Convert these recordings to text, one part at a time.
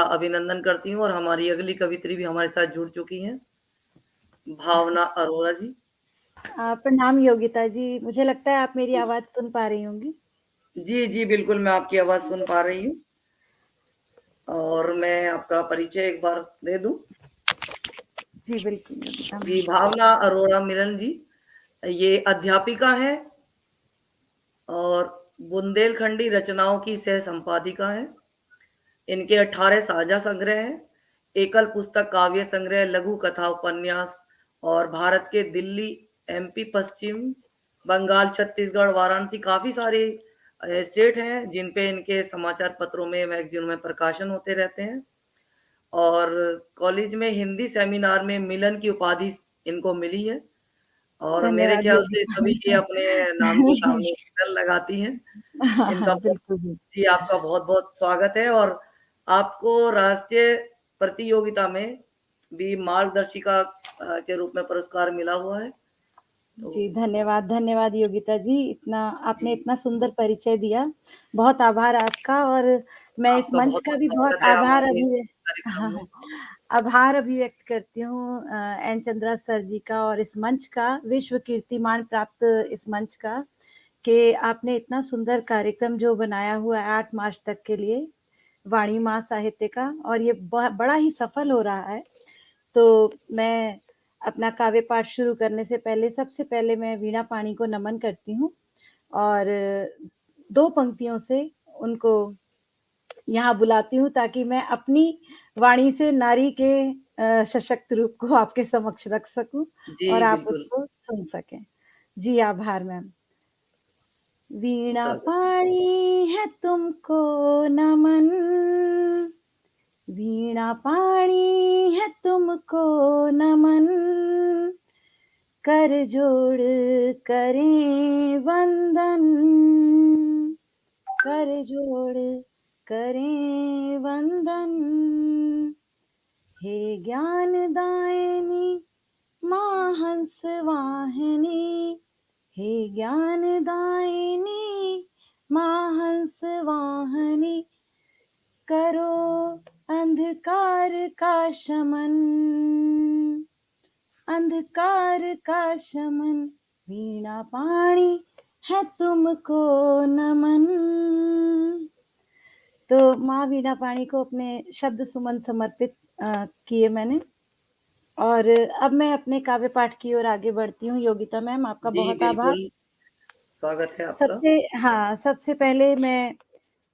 अभिनंदन करती हूँ और हमारी अगली कवित्री भी हमारे साथ जुड़ चुकी हैं, भावना अरोड़ा जी। प्रणाम योगिता जी, मुझे लगता है आप मेरी आवाज़ सुन पा रही होंगी। जी, जी, बिल्कुल मैं आपकी आवाज़ सुन पा रही हूँ और मैं आपका परिचय एक बार दे दूँ। जी, बिल्कुल योगिता जी, मैम। भावना अरोड़ा मिलन जी, ये अध्यापिका हैं और बुंदेलखंडी रचनाओं की सह संपादिका हैं। इनके 18 साझा संग्रह हैं, एकल पुस्तक, काव्य संग्रह, लघु कथा, उपन्यास और भारत के दिल्ली, एमपी, पश्चिम बंगाल, छत्तीसगढ़, वाराणसी काफ़ी सारे स्टेट हैं जिन पे इनके समाचार पत्रों में, मैगज़ीनों में प्रकाशन होते रहते हैं और कॉलेज में हिंदी सेमिनार में मिलन की उपाधि इनको मिली है और मेरे धन्यवाद ख्याल से योगिता तभी ये अपने नाम के सामने मिलन लगाती हैं। हाँ, हाँ, इनका बिल्कुल, बिल्कुल। जी, आपका बहुत-बहुत स्वागत है और आपको राष्ट्रीय प्रतियोगिता में भी मार्गदर्शिका के रूप में पुरस्कार मिला हुआ है। जी, तो धन्यवाद, धन्यवाद योगिता जी। आपने जी, इतना सुंदर परिचय दिया। बहुत आभार आपका और मैं इस आपका मंच का बहुत-बहुत भी बहुत स्वागत है आभार हमारे कार्यक्रम हाँ, में। हाँ, आभार अभिव्यक्त करती हूँ एन चंद्रा सर जी का और इस मंच का, विश्व कीर्तिमान प्राप्त इस मंच का, कि आपने इतना सुंदर कार्यक्रम जो बनाया हुआ है 8 मार्च तक के लिए, वाणी माँ साहित्य का और ये बड़ा ही सफल हो रहा है। तो मैं अपना काव्य पाठ शुरू करने से पहले सबसे पहले मैं वीणा पाणी को नमन करती हूँ और 2 पंक्तियों से उनको यहाँ बुलाती हूँ ताकि मैं अपनी वाणी से नारी के सशक्त रूप को आपके समक्ष रख सकूँ जी, और आप बिल्कुल। उसको सुन सकें। जी, आभार मैम। वीणा स्वागत है। पाणी है तुमको नमन, वीणा पाणी है तुमको नमन, कर जोड़ करें वंदन, कर जोड़ करें वंदन, हे ज्ञानदायिनी माँ हंस वाहिनी, हे ज्ञानदायिनी माँ हंस वाहिनी, करो अंधकार का शमन, अंधकार का शमन, वीणा पाणी है तुमको नमन। तो माँ वीणा पाणी को अपने शब्द सुमन समर्पित किए मैंने और अब मैं अपने काव्य पाठ की ओर आगे बढ़ती हूँ। योगिता मैम आपका जी, बहुत आभार। बिल्कुल, स्वागत है आपका। सबसे पहले मैं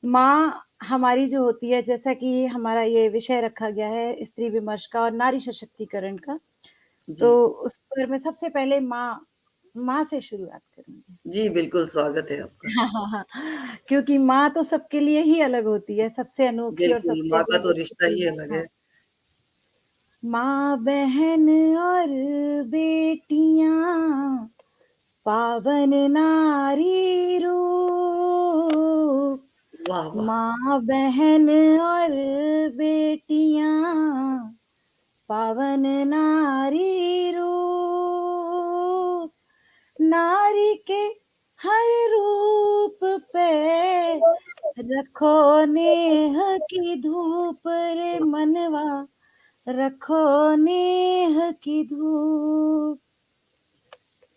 माँ हमारी जो होती है जैसा कि हमारा ये विषय रखा गया है स्त्री विमर्श का और नारी सशक्तिकरण का, जी, तो उस पर मैं सबसे पहले माँ से शुरुआत करूँगी। जी, बिल्कुल स्वागत है आपका। हाँ, हाँ, हाँ, क्योंकि माँ तो सबके लिए ही अलग होती है, सबसे अनोखी और बिल्कुल, सबसे माँ का अलग तो रिश्ता होती ही है। अलग हाँ, है। माँ, बहन और बेटियाँ, पावन नारी रूप, वाह, वाह! माँ, बहन और बेटियाँ, पावन नारी रूप, नारी के हर रूप पे रखो नेह की धूप रे मनवा, रखो नेह की धूप,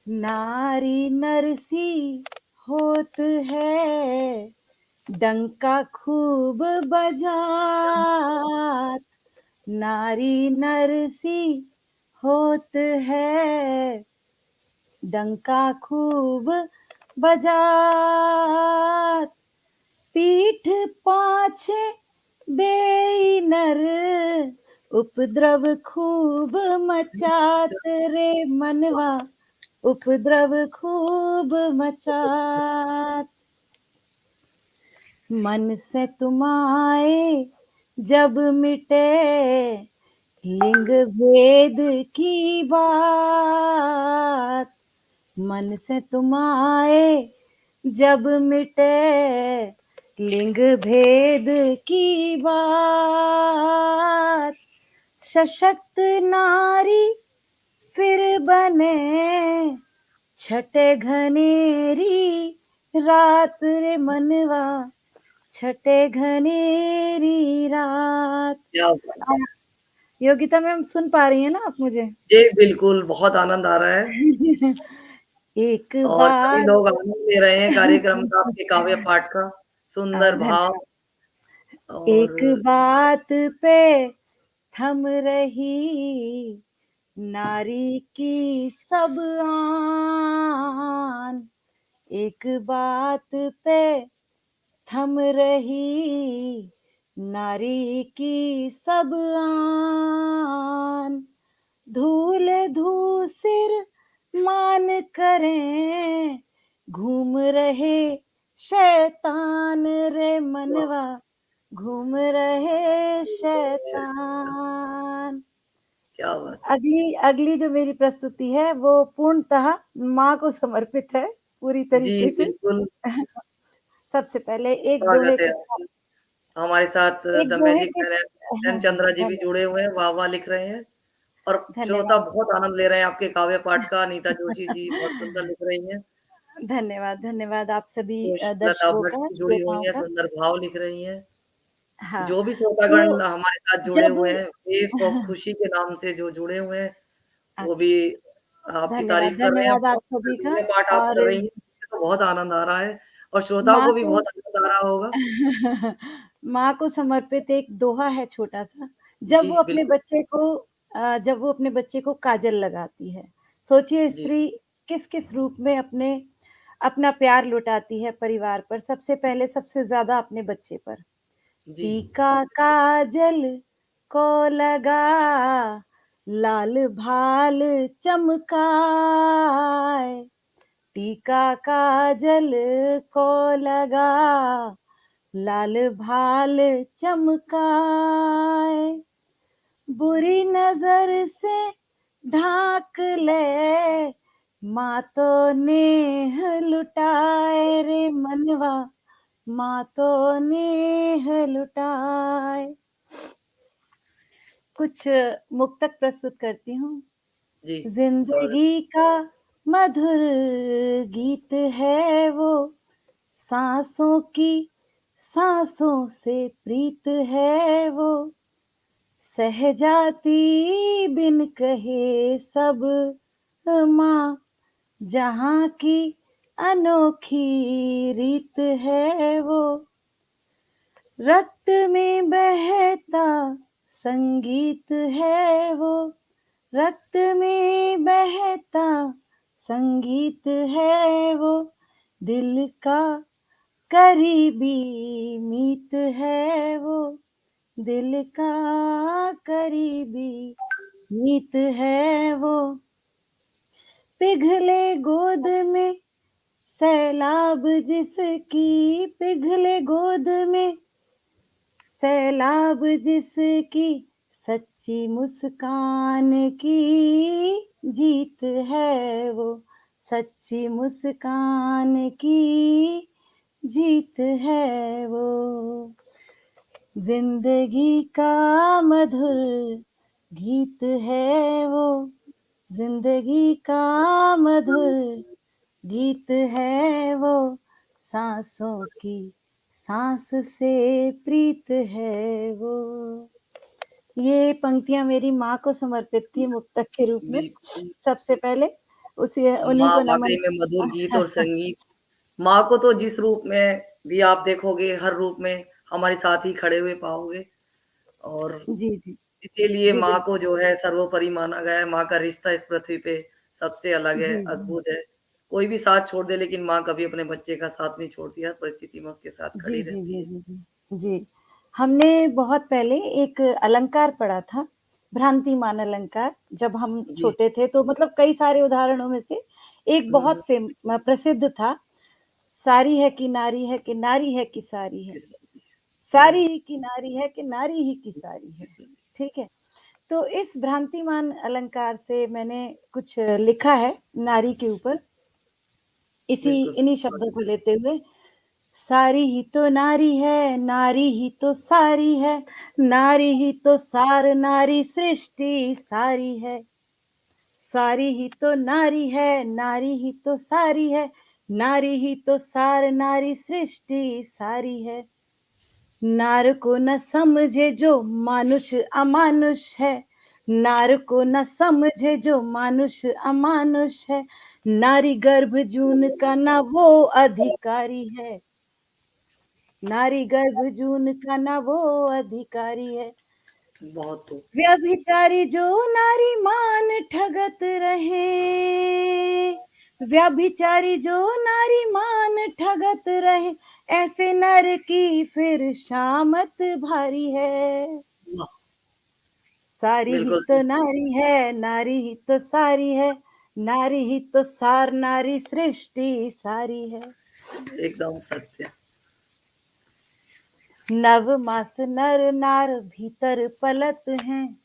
नारी नरसी होत है, डंका खूब बजात, नारी नरसी होत है, डंका खूब बजात, पीठ पाछे बेई नर, उपद्रव खूब मचात रे मनवा, उपद्रव खूब मचात, मन से तुम आए जब मिटे लिंग भेद की बात, मन से तुम आए जब मिटे लिंग भेद की बात, सशक्त नारी फिर बने छठे घनेरी रात रे मनवा, छटे घनेरी रात। क्या बात! अ, योगिता मैम सुन पा रही हैं ना आप मुझे? जी, बिल्कुल, बहुत आनंद आ रहा है एक और सभी बार लोग आनंद ले रहे हैं कार्यक्रम का, आपके काव्य पाठ का। सुंदर भाव धन्यवाद। और एक बात पे थम रही नारी की सब आन, एक बात पे थम रही नारी की सब आन, धूल धूसिर मान करें घूम रहे शैतान रे वाह! मनवा, घूम रहे क्या शैतान। क्या बात! अगली अगली जो मेरी प्रस्तुति है वो पूर्णतः माँ को समर्पित है, पूरी जी, तरीके से। बिल्कुल, सबसे पहले एक दोहे स्वागत है के साथ, आपका। हमारे साथ एक द दोहे मैजिक के मैन एन हाँ, चंद्रा जी भी धन्य जुड़े हुए हैं, वाह-वाह लिख रहे हैं और श्रोता धन्यवाद। बहुत आनंद ले रहे हैं आपके काव्य पाठ का। अनीता जोशी जी बहुत सुंदर लिख रही हैं। धन्यवाद, धन्यवाद आप सभी कुशलता दर्शकों भट्ट का, भी जुड़ी हुई श्रोताओं हैं, का। सुंदर भाव लिख रही हैं। हाँ, जो भी तो श्रोतागण हमारे साथ जुड़े जब हुए हैं, देश और खुशी के नाम से जो जुड़े हुए हैं, वो भी अच्छा, आपकी धन्यवाद, तारीफ़ कर रहे हैं। धन्यवाद आप बहुत सभी सुंदर का काव्य पाठ आप और कर रही हैं, मुझे तो बहुत आनंद आ रहा है और श्रोताओं माँ को भी को बहुत आनंद आ रहा होगा। माँ को समर्पित एक दोहा है छोटा-सा, जब जी, वो अपने बिल्कुल। बच्चे को जब वो अपने बच्चे को काजल लगाती है। सोचिए जी, स्त्री किस-किस रूप में अपना प्यार लुटाती है परिवार पर, सबसे पहले सबसे ज़्यादा अपने बच्चे पर। जी, टीका काजल को लगा, लाल भाल चमकाए। टीका काजल को लगा, लाल भाल चमकाए। बुरी नजर से ढाक ले, माँ तो नेह लुटाए रे मनवा, माँ तो नेह लुटाए। कुछ मुक्तक प्रस्तुत करती हूँ। जी, स्वागत जिंदगी का मधुर गीत है वो, सांसों की सांसों से प्रीत है वो, सहजाती बिन कहे सब माँ, जहाँ की अनोखी रीत है वो, रक्त में बहता संगीत है वो, रक्त में बहता संगीत है वो, दिल का करीबी मीत है वो, दिल का करीबी मीत है वो, पिघले गोद में सैलाब जिसकी, पिघले गोद में सैलाब जिसकी, सच्ची मुस्कान की जीत है वो, सच्ची मुस्कान की जीत है वो। जिंदगी का मधुर गीत है वो, जिंदगी का मधुर गीत है वो, सांसों की सांस से प्रीत है वो। ये पंक्तियाँ मेरी माँ को समर्पित थी मुक्तक के रूप में। बिल्कुल, सबसे पहले उसी उन्हीं माँ को वाक़ई नमन। में मधुर गीत और संगीत माँ को तो जिस रूप में भी आप देखोगे, हर रूप में हमारे साथ ही खड़े हुए पाओगे और जी, जी। इसीलिए जी, माँ को बिल्कुल। जो है सर्वोपरि माना गया है, माँ का रिश्ता इस पृथ्वी पे सबसे अलग है, जी, जी। अद्भुत है। कोई भी साथ छोड़ दे लेकिन माँ कभी अपने बच्चे का साथ नहीं छोड़ती, हर परिस्थिति में उसके साथ जी, खड़ी जी, रहती जी, है। जी, जी। जी। हमने बहुत पहले एक अलंकार पढ़ा था, भ्रांतिमान अलंकार। जब हम जी। छोटे थे तो मतलब कई सारे उदाहरणों में से एक हुँ, हुँ। बहुत प्रसिद्ध था, सारी है कि नारी है कि नारी है कि सारी है। किस सारी वाह! ही की नारी है कि नारी ही की सारी है। किस ठीक है? तो इस भ्रांतिमान अलंकार से मैंने कुछ लिखा है नारी के ऊपर, बिल्कुल। इन्हीं शब्दों को लेते हुए। सारी ही तो नारी है, नारी ही तो सारी है, नारी ही तो सार नारी सृष्टि सारी है। सारी ही तो नारी है, नारी ही तो सारी है, नारी ही तो सार नारी सृष्टि सारी है। नार को न समझे जो मानुष अमानुष है, नार को न समझे जो मानुष अमानुष है, नारी गर्भ जून का ना वो अधिकारी है, नारी गर्भ जून का ना वो अधिकारी है। बहुत खूब। व्यभिचारी जो नारी मान ठगत रहे, व्यभिचारी जो नारी मान ठगत रहे, ऐसे नर की फिर शामत भारी है। वाह! सारी ही बिल्कुल तो सही, नारी है, नारी ही तो सारी है, नारी ही तो सार, नारी सृष्टि सारी है। एकदम सत्य। नव मास नर नार भीतर पलत हैं,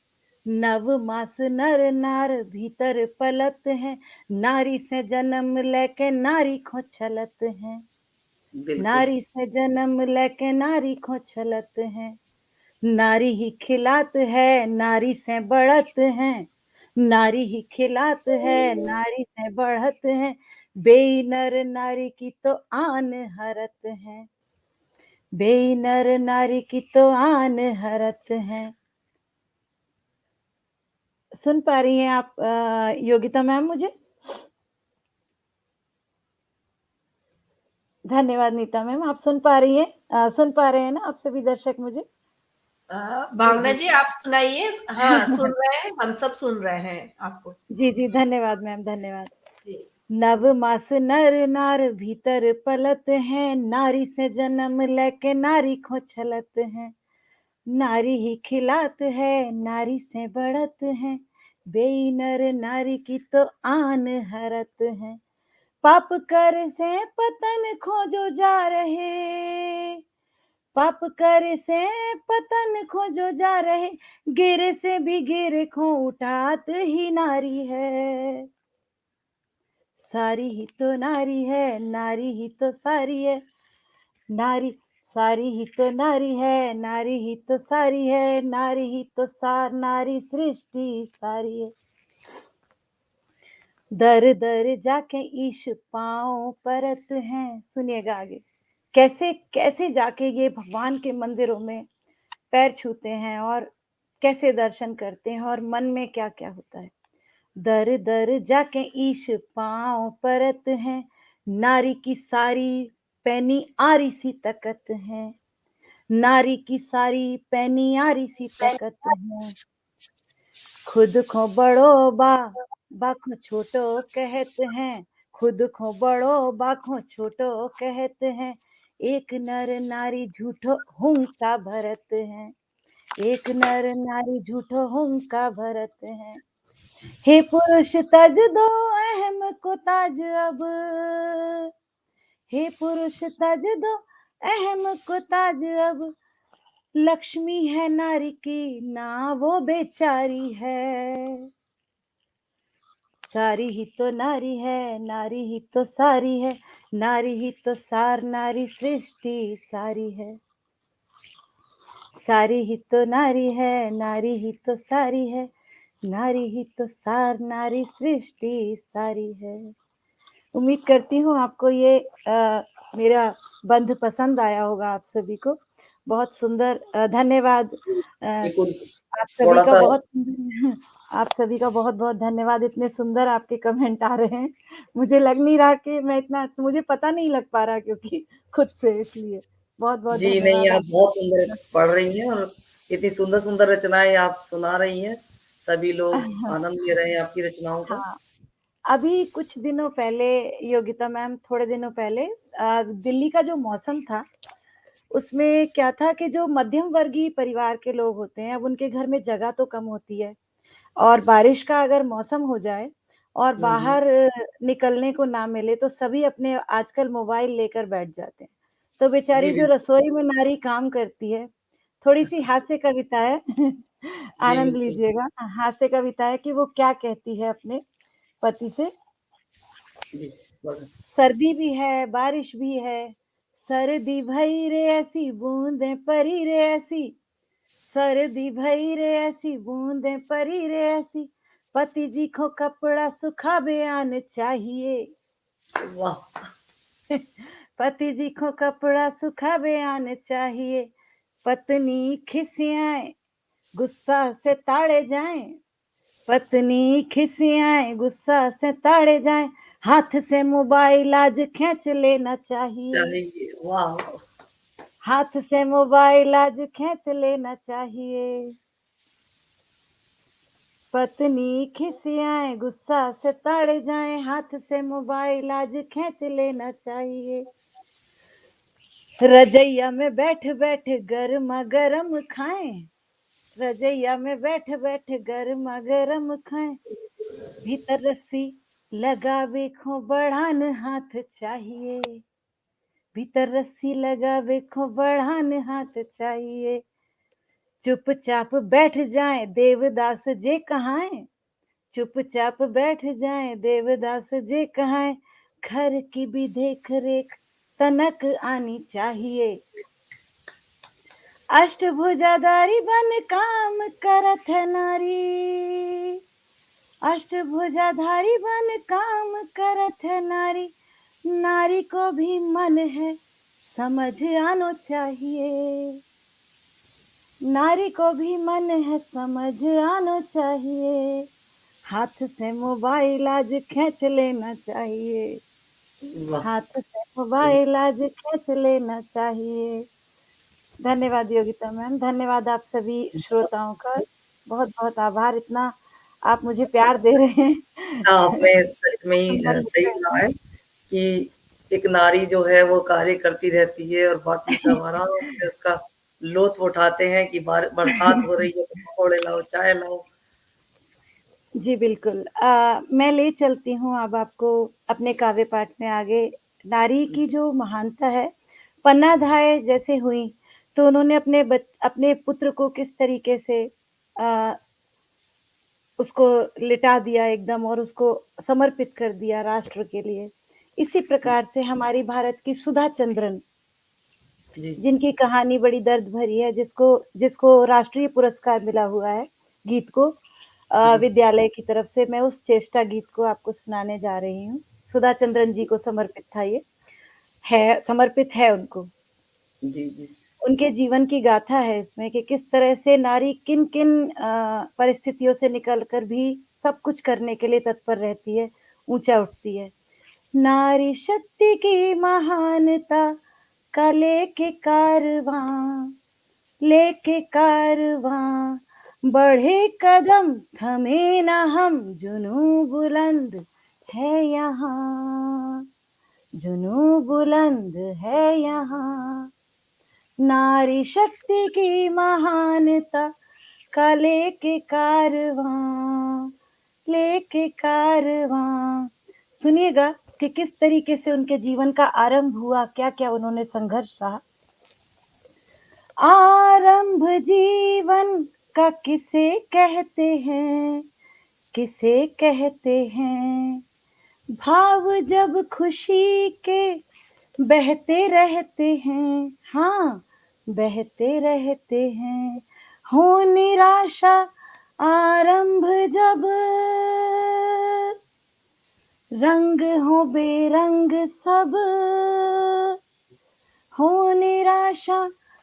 नव मास नर नार भीतर पलत हैं, नारी से जन्म लेके नारी को छलत हैं, बिल्कुल, नारी से जन्म लेके नारी को छलत हैं। नारी ही खिलात है, नारी से बढ़त हैं, नारी ही खिलात है, नारी से बढ़त हैं, बेई नर नारी की तो आन हरत हैं, बेई नर नारी की तो आन हरत हैं। सुन पा रही हैं आप योगिता मैम मुझे? धन्यवाद नीता मैम, आप सुन पा रही हैं? सुन पा रहे हैं ना आप सभी दर्शक मुझे? जी, भावना जी। जी आप सुनाइए। हाँ, सुन रहे हैं, हम सब सुन रहे हैं आपको। जी, जी, धन्यवाद मैम, धन्यवाद। जी। नव मास नर नार भीतर पलत हैं, नारी से जन्म लेके नारी को छलत हैं, नारी ही खिलात है, नारी से बढ़त है, बेई नर नारी की तो आन हरत है। पाप कर से पतन खोजो जा रहे, पाप कर से पतन खोजो जा रहे, गिर से भी गिर को उठात ही नारी है। सारी ही तो नारी है, नारी ही तो सारी है, नारी सारी ही तो नारी है, नारी ही तो सारी है, नारी ही तो सार, नारी सृष्टि सारी है। दर दर जाके ईश पाँव परत हैं, सुनिएगा आगे, कैसे कैसे जाके ये भगवान के मंदिरों में पैर छूते हैं और कैसे दर्शन करते हैं और मन में क्या क्या होता है। दर दर जाके ईश पाँव परत हैं, नारी की सारी पैनी आरी सी तकत है, नारी की सारी पैनी आरी सी तकत है। खुद को बड़ो बाखो छोटो कहते हैं, खुद को बड़ो बाखो छोटो कहते हैं, एक नर नारी झूठो हुंका भरत हैं, एक नर नारी झूठो हुंका भरत हैं। हे पुरुष तज दो अहम को ताज अब, हे पुरुष तज दो अहम को ताज अब, लक्ष्मी है नारी की ना वो बेचारी है। सारी ही तो नारी है, नारी ही तो सारी है, नारी ही तो सार, नारी सृष्टि सारी है। सारी ही तो नारी है, नारी ही तो सारी है, नारी ही तो सार, नारी सृष्टि सारी है। उम्मीद करती हूँ आपको ये मेरा बंध पसंद आया होगा आप सभी को। बहुत सुंदर धन्यवाद बिल्कुल, आप सभी का थोड़ा-सा बहुत आप सभी का बहुत-बहुत धन्यवाद। इतने सुंदर आपके कमेंट आ रहे हैं। मुझे लग नहीं रहा कि मैं इतना मुझे पता नहीं लग पा रहा क्योंकि खुद से इसलिए। बहुत-बहुत जी, नहीं, धन्यवाद आप बहुत सुंदर आपका। पढ़ रही हैं और इतनी सुंदर-सुंदर रचनाएँ आप सुना रही हैं। सभी लोग आनंद ले रहे हैं आपकी रचनाओं का। हाँ। अभी कुछ दिनों पहले योगिता मैम थोड़े दिनों पहले दिल्ली का जो मौसम था, उसमें क्या था कि जो मध्यम वर्गीय परिवार के लोग होते हैं, अब उनके घर में जगह तो कम होती है और बारिश का अगर मौसम हो जाए और हुँ, हुँ। बाहर निकलने को ना मिले, तो सभी अपने आजकल मोबाइल लेकर बैठ जाते हैं। तो जी, बेचारी जो बिल्कुल। रसोई में नारी काम करती है, थोड़ी-सी हास्य कविता है, जी, आनंद बिल्कुल। लीजिएगा। हास्य कविता है कि वो क्या कहती है अपने पति से। जी, बस सर्दी भी है, बारिश भी है, सर्दी भई रे ऐसी बूंदें पड़ी रे ऐसी, सर्दी भई रे ऐसी बूंदें पड़ी रे ऐसी, पति जी को कपड़ा सुखावे आने चाहिए, वाह! पति जी को कपड़ा सुखावे आने चाहिए, पत्नी खिसियाए गुस्सा से ताड़े जाए, पत्नी खिसियाए गुस्सा से ताड़े जाए, हाथ से मोबाइल आज खींच लेना चाहिए, चाहिए, वाह! हाथ से मोबाइल आज खींच लेना चाहिए। पत्नी खिसियाए गुस्सा से ताड़े जाए, हाथ से मोबाइल आज खींच लेना चाहिए। रजैया में बैठ बैठ गरमा गरम खाएं, रजैया में बैठ बैठ गरमा गरम खाएं, भीतर रस्सी लगावे खो बढ़ान हाथ चाहिए, भीतर रस्सी लगावे खो बढ़ान हाथ चाहिए। चुपचाप बैठ जाए देवदास जे कहाएं, चुपचाप बैठ जाए देवदास जे कहाएं, घर की भी देख रेख तनक आनी चाहिए। अष्टभुजाधारी बन काम करत है नारी, अष्टभुजाधारी बन काम करत है नारी, नारी को भी मन है समझ आनो चाहिए, नारी को भी मन है समझ आनो चाहिए। हाथ से मोबाइल आज खींच लेना चाहिए, वाह! हाथ से मोबाइल आज खींच लेना चाहिए। धन्यवाद योगिता मैम, धन्यवाद आप सभी श्रोताओं का, बहुत बहुत आभार, इतना आप मुझे प्यार दे रहे हैं। हाँ, आपने सच में ही संबंध सही का कहा है कि एक नारी जो है वो कार्य करती रहती है और बाकी सब आराम से उसका लुत्फ़ उठाते हैं कि बरसात हो रही है तो पकौड़े लाओ, चाय लाओ। जी बिल्कुल। मैं ले चलती हूँ अब आपको अपने काव्य पाठ में आगे। नारी की जो महानता है, पन्नाधाय जैसे हुई, तो उन्होंने अपने पुत्र को किस तरीके से अ, उसको लिटा दिया एकदम और उसको समर्पित कर दिया राष्ट्र के लिए। इसी प्रकार से हमारी भारत की सुधा चंद्रन, जी, जिनकी कहानी बड़ी दर्द भरी है, जिसको जिसको राष्ट्रीय पुरस्कार मिला हुआ है गीत को, जी, विद्यालय की तरफ से, मैं उस चेष्टा गीत को आपको सुनाने जा रही हूँ। सुधा चंद्रन जी को समर्पित था ये, है समर्पित है उनको। जी, जी, उनके जीवन की गाथा है इसमें कि किस तरह से नारी किन-किन परिस्थितियों से निकल कर भी सब कुछ करने के लिए तत्पर रहती है, ऊँचा उठती है। नारी शक्ति की महानता का लेके कारवां, बढ़े कदम थमे ना हम, जुनूँ बुलंद है यहाँ, जुनूँ बुलंद है यहाँ। नारी शक्ति की महानता का लेके कारवां। सुनिएगा कि किस तरीके से उनके जीवन का आरंभ हुआ, क्या-क्या उन्होंने संघर्ष सहा। आरंभ जीवन का किसे कहते हैं, किसे कहते हैं, भाव जब खुशी के बहते रहते हैं, हाँ, बहते रहते हैं। हो निराशा आरंभ जब, रंग हो बेरंग सब, हो निराशा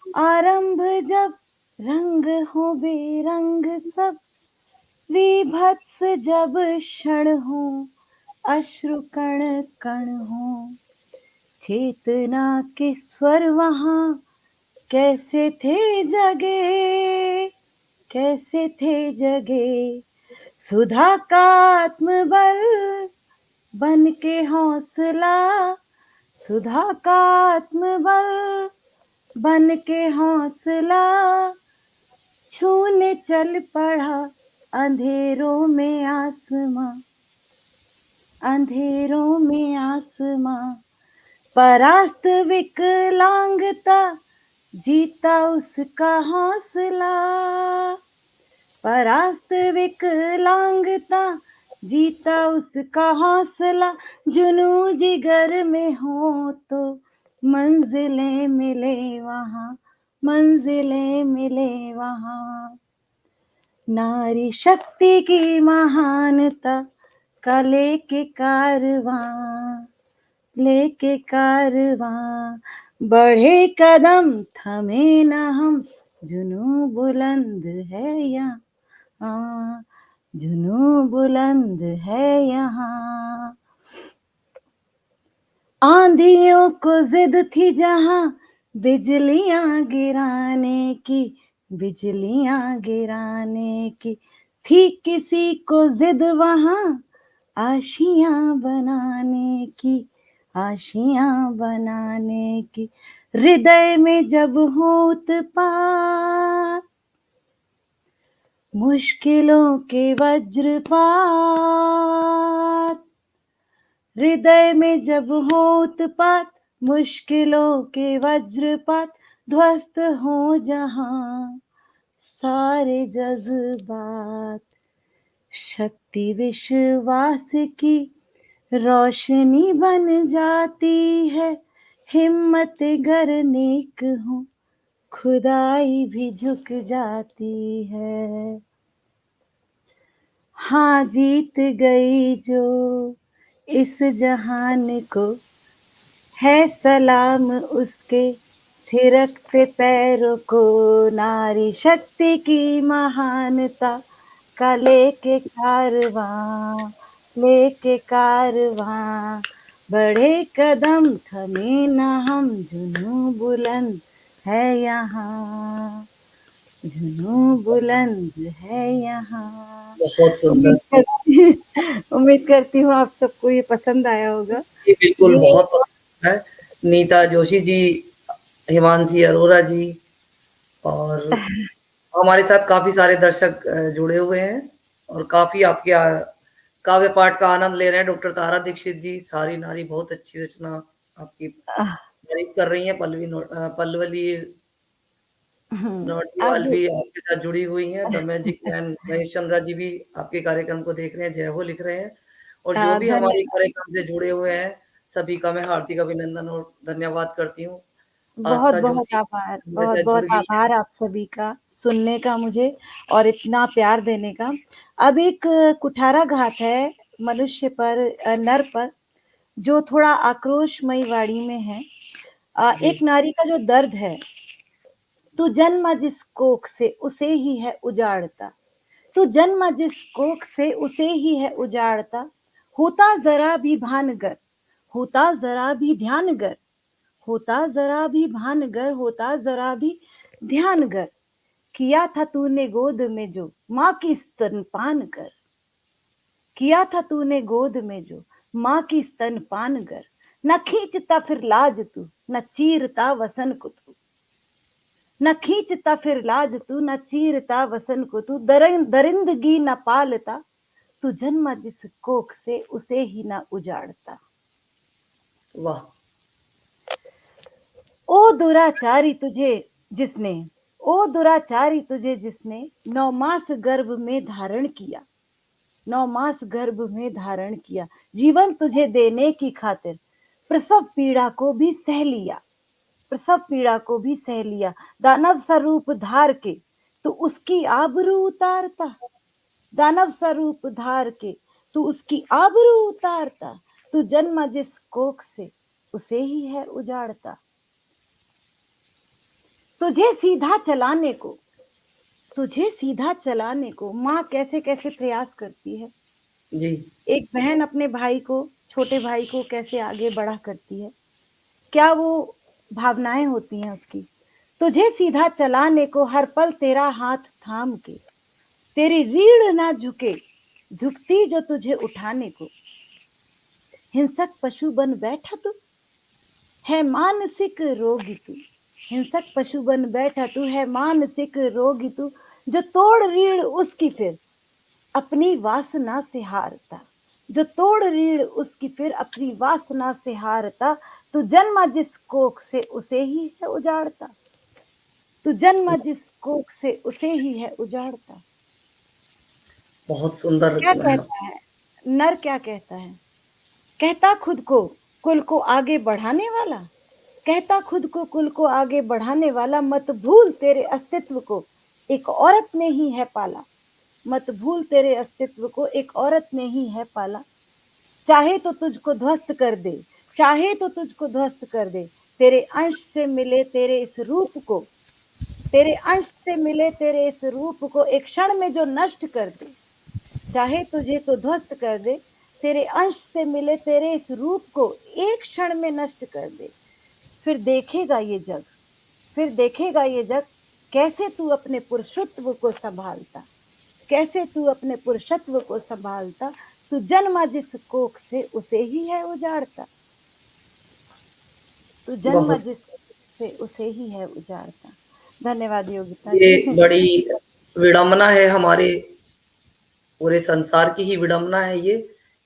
आरंभ जब, रंग हो बेरंग सब, विभत्स जब क्षण हो, अश्रु कण कण हो, चेतना के स्वर वहाँ कैसे थे जगे, कैसे थे जगे। सुधा का आत्मबल बन के हौसला, सुधा का आत्मबल बन के हौसला, छूने चल पड़ा अंधेरों में आसमां, अंधेरों में आसमां। परास्त विकलांगता, जीता उसका हौसला, परास्त विकलांगता, जीता उसका हौसला। जुनून जिगर में हो तो मंजिलें मिले वहाँ, मंजिलें मिले वहाँ। नारी शक्ति की महानता का लेके कारवां, लेके कारवां, बढ़े कदम थमे न हम, जुनू बुलंद है यहाँ, जुनू बुलंद है यहाँ। आंधियों को जिद थी जहां, बिजलियां गिराने की, बिजलियां गिराने की, थी किसी को जिद वहां, आशियां बनाने की, आशियां बनाने की। हृदय में जब हो उत्पात, मुश्किलों के वज्रपात, हृदय में जब हो उत्पात, मुश्किलों के वज्रपात, ध्वस्त हो जहां सारे जज्बात, शक्ति विश्वास की रोशनी बन जाती है, हिम्मत गर नेक हो, खुदाई भी झुक जाती है। हाँ जीत गई जो इस जहान को, है सलाम उसके थिरकते पैरों को, नारी शक्ति की महानता का लेके कारवां, बढ़े कदम थमे न हम, जुनू बुलंद है यहाँ, जुनू बुलंद है यहाँ। बहुत सुंदर। उम्मीद करती हूँ आप सबको ये पसंद आया होगा। जी, बिल्कुल ये बहुत पसंद है। नीता जोशी जी, हिमांशी अरोरा जी और हमारे साथ काफ़ी सारे दर्शक जुड़े हुए हैं और काफ़ी आपके काव्य पाठ का आनंद ले रहे हैं। डॉक्टर तारा दीक्षित जी, सारी नारी बहुत अच्छी रचना आपकी तारीफ़ कर रही हैं। पल्लवी नौटियाल अब भी आपके साथ जुड़ी हुई हैं। The magic man Mahesh Chandra ji भी आपके कार्यक्रम को देख रहे हैं, जय हो लिख रहे हैं और जो भी हमारे धन्यवाद, कार्यक्रम से जुड़े हुए हैं, सभी का मैं हार्दिक अभिनंदन और धन्यवाद करती हूँ। आस्था बहुत-बहुत जोशी आभार, हमारे साथ बहुत-बहुत जुड़ गई हैं। आभार आप सभी का सुनने का मुझे और इतना प्यार देने का। अब एक कुठाराघात है मनुष्य पर, नर पर, जो थोड़ा आक्रोशमयी वाणी में है। जी, एक नारी का जो दर्द है, तू जन्मा जिस कोख से उसे ही है उजाड़ता, तू जन्मा जिस कोख से उसे ही है उजाड़ता, होता जरा भी भानगर, होता जरा भी ध्यानगर, होता जरा भी भानगर, होता जरा भी ध्यानगर, किया था तूने गोद में जो माँ की स्तनपान कर, किया था तूने गोद में जो माँ की स्तनपान कर, न खींचता फिर लाज तू, न चीरता वसन को तू, न खींचता फिर लाज तू, न चीरता वसन को तू, दरिंदगी न पालता, तू जन्मा जिस कोख से उसे ही न उजाड़ता। वाह! ओ दुराचारी तुझे जिसने, ओ दुराचारी तुझे जिसने 9 मास गर्भ में धारण किया, 9 मास गर्भ में धारण किया, जीवन तुझे देने की खातिर प्रसव पीड़ा को भी सह लिया, प्रसव पीड़ा को भी सह लिया, दानव स्वरूप धार के तू उसकी आबरू उतारता, दानव स्वरूप धार के तू उसकी आबरू उतारता, तू जन्मा जिस कोख से उसे ही है उजाड़ता। तुझे सीधा चलाने को, तुझे सीधा चलाने को माँ कैसे कैसे प्रयास करती है। जी, एक बहन अपने भाई को, छोटे भाई को कैसे आगे बढ़ा करती है, क्या वो भावनाएं होती हैं उसकी। तुझे सीधा चलाने को हर पल तेरा हाथ थाम के, तेरी रीढ़ ना झुके, झुकती जो तुझे उठाने को, हिंसक पशु बन बैठा तू, है मानसिक रोगी तू, हिंसक पशु बन बैठा तू, है मानसिक रोगी तू, जो तोड़ रीढ़ उसकी फिर अपनी वासना से हारता, जो तोड़ रीढ़ उसकी फिर अपनी वासना से हारता, तू जन्मा जिस कोख से उसे ही है उजाड़ता, तू जन्मा जिस कोख से उसे ही है उजाड़ता। बहुत सुंदर क्या रचना है। कहता है नर, क्या कहता है, कहता खुद को कुल को आगे बढ़ाने वाला, कहता खुद को कुल को आगे बढ़ाने वाला, मत भूल तेरे अस्तित्व को एक औरत ने ही है पाला, मत भूल तेरे अस्तित्व को एक औरत ने ही है पाला, चाहे तो तुझको ध्वस्त कर दे, चाहे तो तुझको ध्वस्त कर दे, तेरे अंश से मिले तेरे इस रूप को, तेरे अंश से मिले तेरे इस रूप को एक क्षण में जो नष्ट कर दे, चाहे तुझे तो ध्वस्त कर दे, तेरे अंश से मिले तेरे इस रूप को एक क्षण में नष्ट कर दे। फिर देखेगा ये जग, फिर देखेगा ये जग, कैसे तू अपने पुरुषत्व को सँभालता, कैसे तू अपने पुरुषत्व को सँभालता, तू जन्मा जिस कोख से उसे ही है उजाड़ता, तू जन्मा बहुत। जिस कोख से उसे ही है उजाड़ता। धन्यवाद योगिता ये जी। बड़ी विडंबना है, हमारे पूरे संसार की ही विडंबना है ये,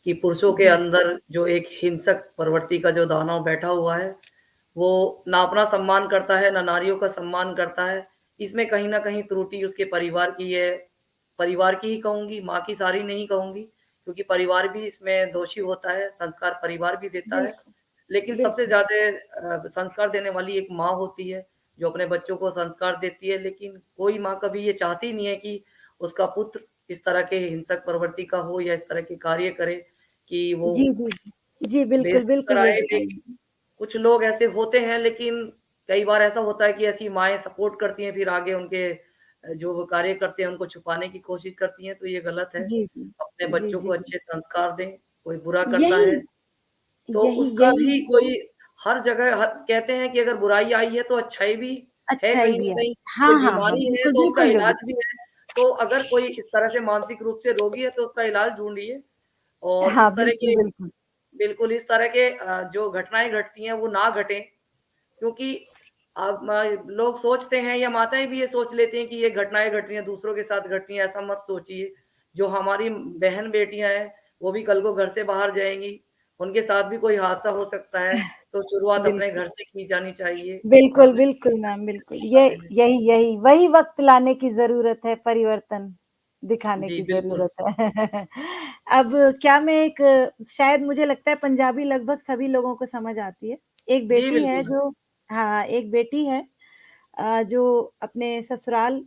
कि पुरुषों के जी, अंदर जो एक हिंसक प्रवृत्ति का जो दानव बैठा हुआ है, वो ना अपना सम्मान करता है, ना नारियों का सम्मान करता है। इसमें कहीं न कहीं त्रुटि उसके परिवार की है। परिवार की ही कहूँगी, माँ की सारी नहीं कहूँगी, क्योंकि परिवार भी इसमें दोषी होता है, संस्कार परिवार भी देता है। बिल्कुल, लेकिन सबसे बिल्कुल। ज़्यादा संस्कार देने वाली एक माँ होती है, जो अपने बच्चों को संस्कार देती है, लेकिन कोई माँ कभी ये चाहती नहीं है कि उसका पुत्र इस तरह के हिंसक प्रवृत्ति का हो या इस तरह के कार्य करे कि वो जी, जी, जी। जी, बिल्कुल, बेइज्जती बिल्कुल कराए। योगिता लेकिन जी। कुछ लोग ऐसे होते हैं, लेकिन कई बार ऐसा होता है कि ऐसी माएँ सपोर्ट करती हैं, फिर आगे उनके जो वो कार्य करते हैं, उनको छुपाने की कोशिश करती हैं, तो ये गलत है। जी, जी। अपने जी, बच्चों जी, को जी। अच्छे संस्कार दें, कोई बुरा करता यही है, तो यही उसका यही भी कोई हर जगह कहते हैं कि अगर बुराई आई है, तो अच्छाई भी है अच्छाई कहीं भी न है। कहीं। कोई हाँ, हाँ, हाँ, बीमारी है, बिल्कुल, तो उसका बिल्कुल इलाज योगिता। भी है। तो अगर कोई इस तरह से मानसिक रूप से रोगी है, तो उसका इलाज ढूँढिए और हाँ, इस तरह बिल्कुल, के बिल्कुल। बिल्कुल, इस तरह के जो घटनाएँ घटती हैं वो ना घटें, क्योंकि अब म लोग सोचते हैं या माताएँ भी ये सोच लेती हैं कि ये घटनाएँ घट रही हैं, दूसरों के साथ घट रही हैं, ऐसा मत सोचिए। जो हमारी बहन-बेटियाँ हैं, वो भी कल को घर से बाहर जाएँगी, उनके साथ भी कोई हादसा हो सकता है, तो शुरुआत अपने बिल्कुल। घर से की जानी चाहिए। बिल्कुल, आपने बिल्कुल मैम, बिल्कुल। इसके ये बारे में यही यही वही वक़्त लाने की ज़रूरत है, परिवर्तन दिखाने जी, की बिल्कुल। ज़रूरत है। अब क्या मैं एक शायद मुझे लगता है पंजाबी लगभग सभी लोगों को समझ आती है। एक जी, बेटी है बिल्कुल। जो हाँ, एक बेटी है जो अपने ससुराल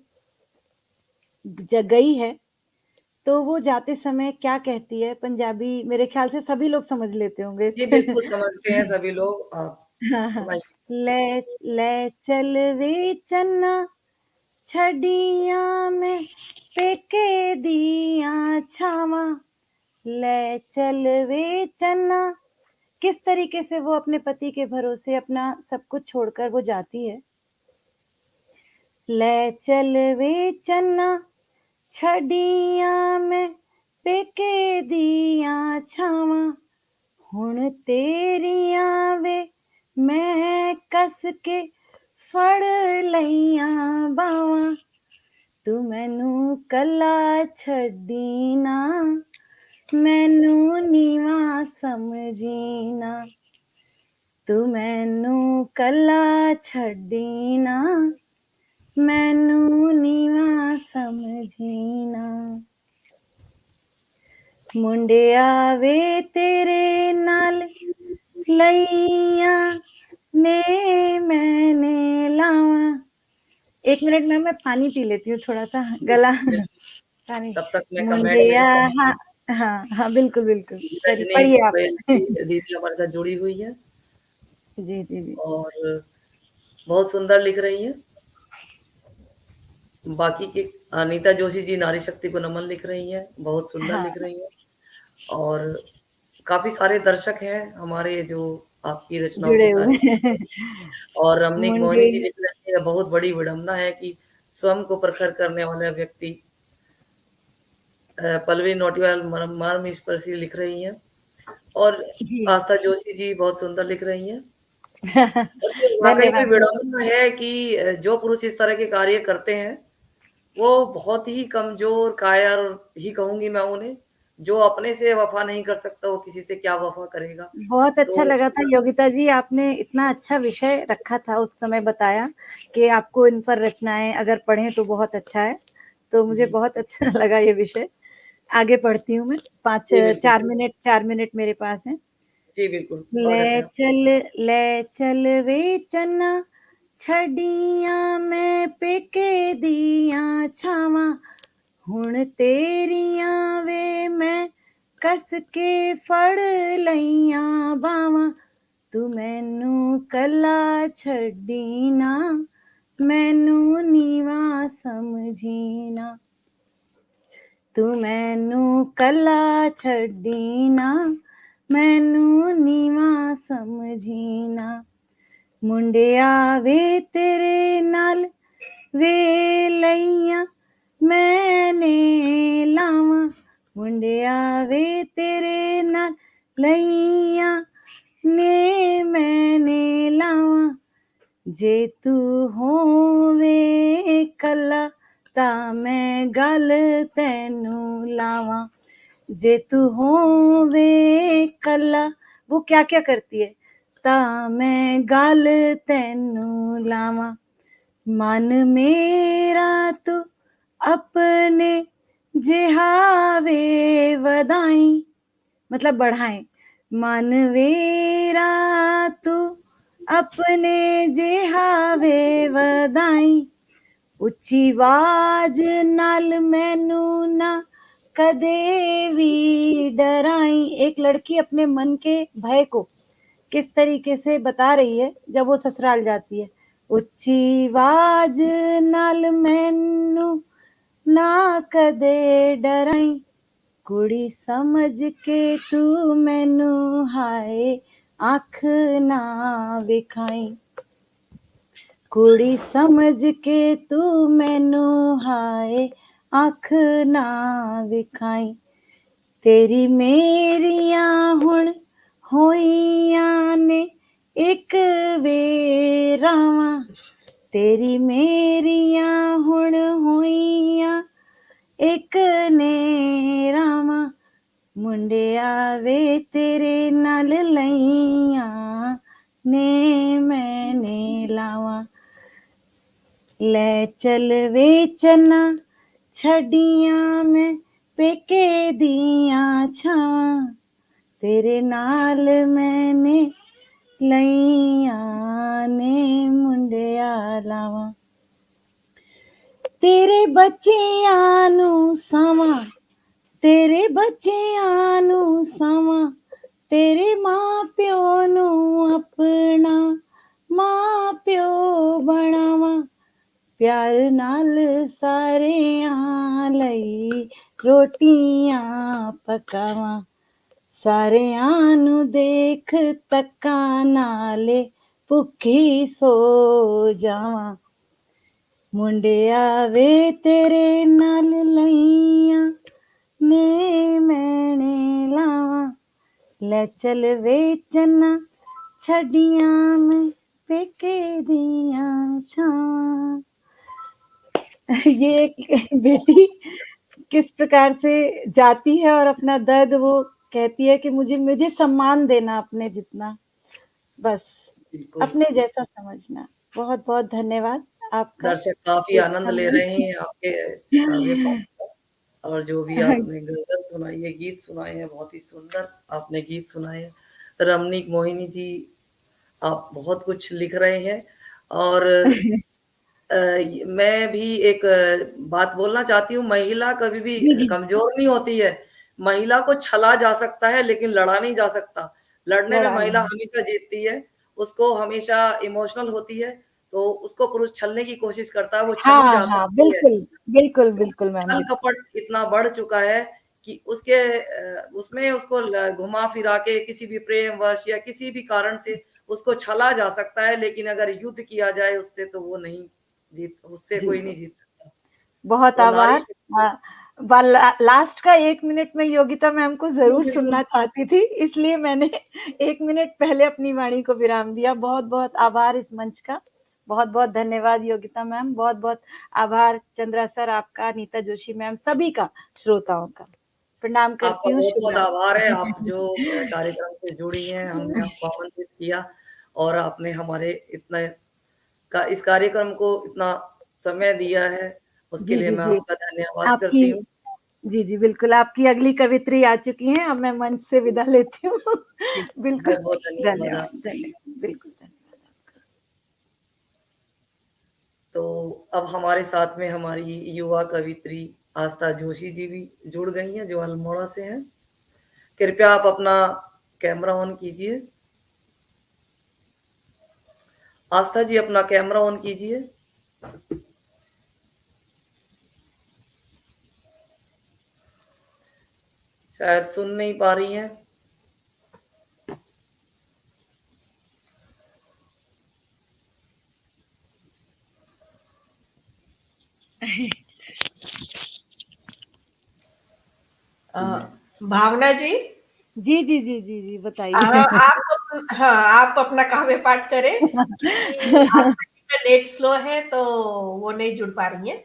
गई है, तो वो जाते समय क्या कहती है पंजाबी मेरे ख़्याल से सभी लोग समझ लेते होंगे। जी, बिल्कुल समझते हैं सभी लोग। आप हाँ, हाँ। सुनाइए। ले ले चल वे चन्ना छड़ियां में पेके दियां छावां ले चल वे चन्ना किस तरीके से वो अपने पति के भरोसे अपना सब कुछ छोड़कर वो जाती है। ले चल वे चन्ना छड़ियां में पेके दियां छावां हुण तेरियां वे मैं कस के फड़ लईयां बावां तू मैनू कला छड्डी ना मैनू नीवा समझी ना तू मैनू कला छड्डी ना मैनू नीवा समझी ना मुंडिया वे तेरे नाल लईयां ने मैंने लावां 1 मिनट मैम मैं पानी पी लेती हूँ थोड़ा-सा गला पानी तब तक मैं कमेंट में मुंडिया हाँ, हाँ, हाँ, बिल्कुल, बिल्कुल। चलिए रजनीश पढ़िए आप। गोयल की दीदी हमारे साथ जुड़ी हुई हैं जी, जी, जी। और बहुत सुंदर लिख रही हैं। बाकी की अनीता जोशी जी नारी शक्ति को नमन लिख रही हैं, बहुत सुंदर हाँ, लिख रही हैं और काफ़ी सारे दर्शक हैं हमारे जो आपकी रचनाओं की जुड़े तारीफ़ हुए हैं। और रमनीक मोहिनी मुंडे जी लिख रही हैं, बहुत बड़ी विडंबना है कि स्वयं को प्रखर करने वाला व्यक्ति पल्लवी नौटियाल मर्मस्पर्शी लिख रही हैं और जी। आस्था जोशी जी बहुत सुंदर लिख रही हैं। और ये वाक़ई में धन्यवाद जी। विडंबना है कि जो पुरुष इस तरह के कार्य करते हैं, वो बहुत ही कमज़ोर, कायर ही कहूँगी मैं उन्हें, जो अपने से वफ़ा नहीं कर सकता, वो किसी से क्या वफ़ा करेगा। बहुत अच्छा तो लगा था योगिता जी आपने इतना अच्छा विषय रखा था उस समय बताया कि आपको इन पर रचनाएँ अगर पढ़ें तो बहुत अच्छा है। तो मुझे जी, बहुत अच्छा लगा ये विषय। आगे पढ़ती हूँ मैं 5 जी बिल्कुल। 4 मिनट मेरे पास हैं। जी, बिल्कुल, स्वागत है ले आपका। चल ले चल वे चन्ना छड़ियां मैं पेके दियां छावां हुण तेरियां वे मैं कस के फड़ लईयां बावां तू मैनू कला छड्डी ना, मैनू नीवा समझी ना। तू मैनू कला छड्डी ना, मैनू नीवा समझी ना। मुंडिया वे तेरे नाल वे लइयां मैंने लावां। मुंडिया वे तेरे नाल लइयां ने मैंने लावां। जे तू होवे कला तां मैं गल तैनू लावां। जे तू होवे कला, वो क्या क्या करती है, तां मैं गल तैनू लावां। मन मेरा तू अपने जिहा वे वधाई, मतलब बढ़ाएं। मन मेरा तू अपने जिहा वे वधाई। उच्ची आवाज नाल मैनू ना कदे भी डराई। एक लड़की अपने मन के भय को किस तरीके से बता रही है जब वो ससुराल जाती है। उच्ची आवाज नाल मैनू ना कदे डराई। कुड़ी समझ के तू मैनू हाय आँख ना विखाई। कुड़ी समझ के तू मैनू हाय आँख ना विखाई। तेरी मेरियां हुण होइयां ने एक वेरावां। तेरी मेरियां हुण होइयां एक ने रावां। मुंडिया वे तेरे नाल लइयां ने मैंने लावां। ले चल वे चन्ना छड्डियां मैं पेके दियां छावां। तेरे नाल मैंने लइयां ने मुंडिया लावां। तेरे बच्चियां नू सावां, तेरे बच्चियां नू सावां। तेरे मां प्यो नू अपना मां प्यो बनावां। प्यार नाल सारेयां लई रोटियां पकावां। सारेयां नू देख तक्कां नाले भुक्खी सो जावां। मुंडिया वे तेरे नाल लइयां ने मैंने लावां। ले चल वे चन्ना छड्डियां मैं पेके दियां छावां। ये एक बेटी किस प्रकार से जाती है और अपना दर्द वो कहती है कि मुझे सम्मान देना अपने जितना, बस बिल्कुल। अपने जैसा समझना। बहुत बहुत धन्यवाद आपका। दर्शक काफी आनंद ले रहे हैं आपके काव्य पाठ का, और जो भी आपने गजल सुनाई है, गीत सुनाए हैं, बहुत ही सुंदर आपने गीत सुनाए हैं। रमणीक मोहिनी जी, आप बहुत कुछ लिख रहे हैं। और मैं भी एक बात बोलना चाहती हूँ। महिला कभी भी जी जी, कमजोर नहीं होती है। महिला को छला जा सकता है लेकिन लड़ा नहीं जा सकता। लड़ने में लड़ा महिला नहीं। हमेशा जीतती है। उसको हमेशा इमोशनल होती है, तो उसको पुरुष छलने की कोशिश करता है, वो छली हाँ जा हाँ, सकती है। बिल्कुल बिल्कुल तो बिल्कुल मैम, छल बिल्कुल। कपट इतना बढ़ चुका है कि उसमें उसको घुमा फिरा के किसी भी प्रेम वश या किसी भी कारण से उसको छला जा सकता है, लेकिन अगर युद्ध किया जाए उससे तो वो नहीं उससे जी कोई जी, नहीं जीत सकता। बहुत वो नारी आभार। शक्ति। लास्ट का 1 मिनट मैं योगिता मैम को जी, ज़रूर बिल्कुल। सुनना चाहती थी, इसलिए मैंने 1 मिनट पहले अपनी वाणी को विराम दिया। बहुत-बहुत आभार इस मंच का। बहुत-बहुत धन्यवाद योगिता मैम, बहुत-बहुत आभार चंद्रा सर आपका, नीता जोशी मैम, सभी का, श्रोताओं का। प्रणाम आपका करती हूँ, शुभ बहुत-बहुत आभार है। आप रात्रि। जो कार्यक्रम से जुड़ी हैं, हमने आपको आमंत्रित किया और आपने हमारे इतना इस कार्यक्रम को इतना समय दिया है, उसके जी, लिए जी, मैं जी। आपका धन्यवाद आपकी करती हूँ। जी, जी, बिल्कुल, आपकी अगली कवित्री आ चुकी हैं, अब मैं मंच से विदा लेती हूँ। जी, बिल्कुल, बहुत-बहुत धन्यवाद धन्यवाद, आप। धन्यवाद, बिल्कुल धन्यवाद। तो अब हमारे साथ में हमारी युवा कवित्री आस्था जोशी जी भी जुड़ गई हैं, जो अल्मोड़ा से हैं। कृपया आप अपना कैमरा ऑन कीजिए। आस्था जी अपना कैमरा ऑन कीजिए। शायद सुन नहीं पा रही हैं। भावना जी, जी जी जी जी जी बताइए। आप अपना काव्य पाठ करें क्योंकि आस्था जी का नेट स्लो है तो वो नहीं जुड़ पा रही है।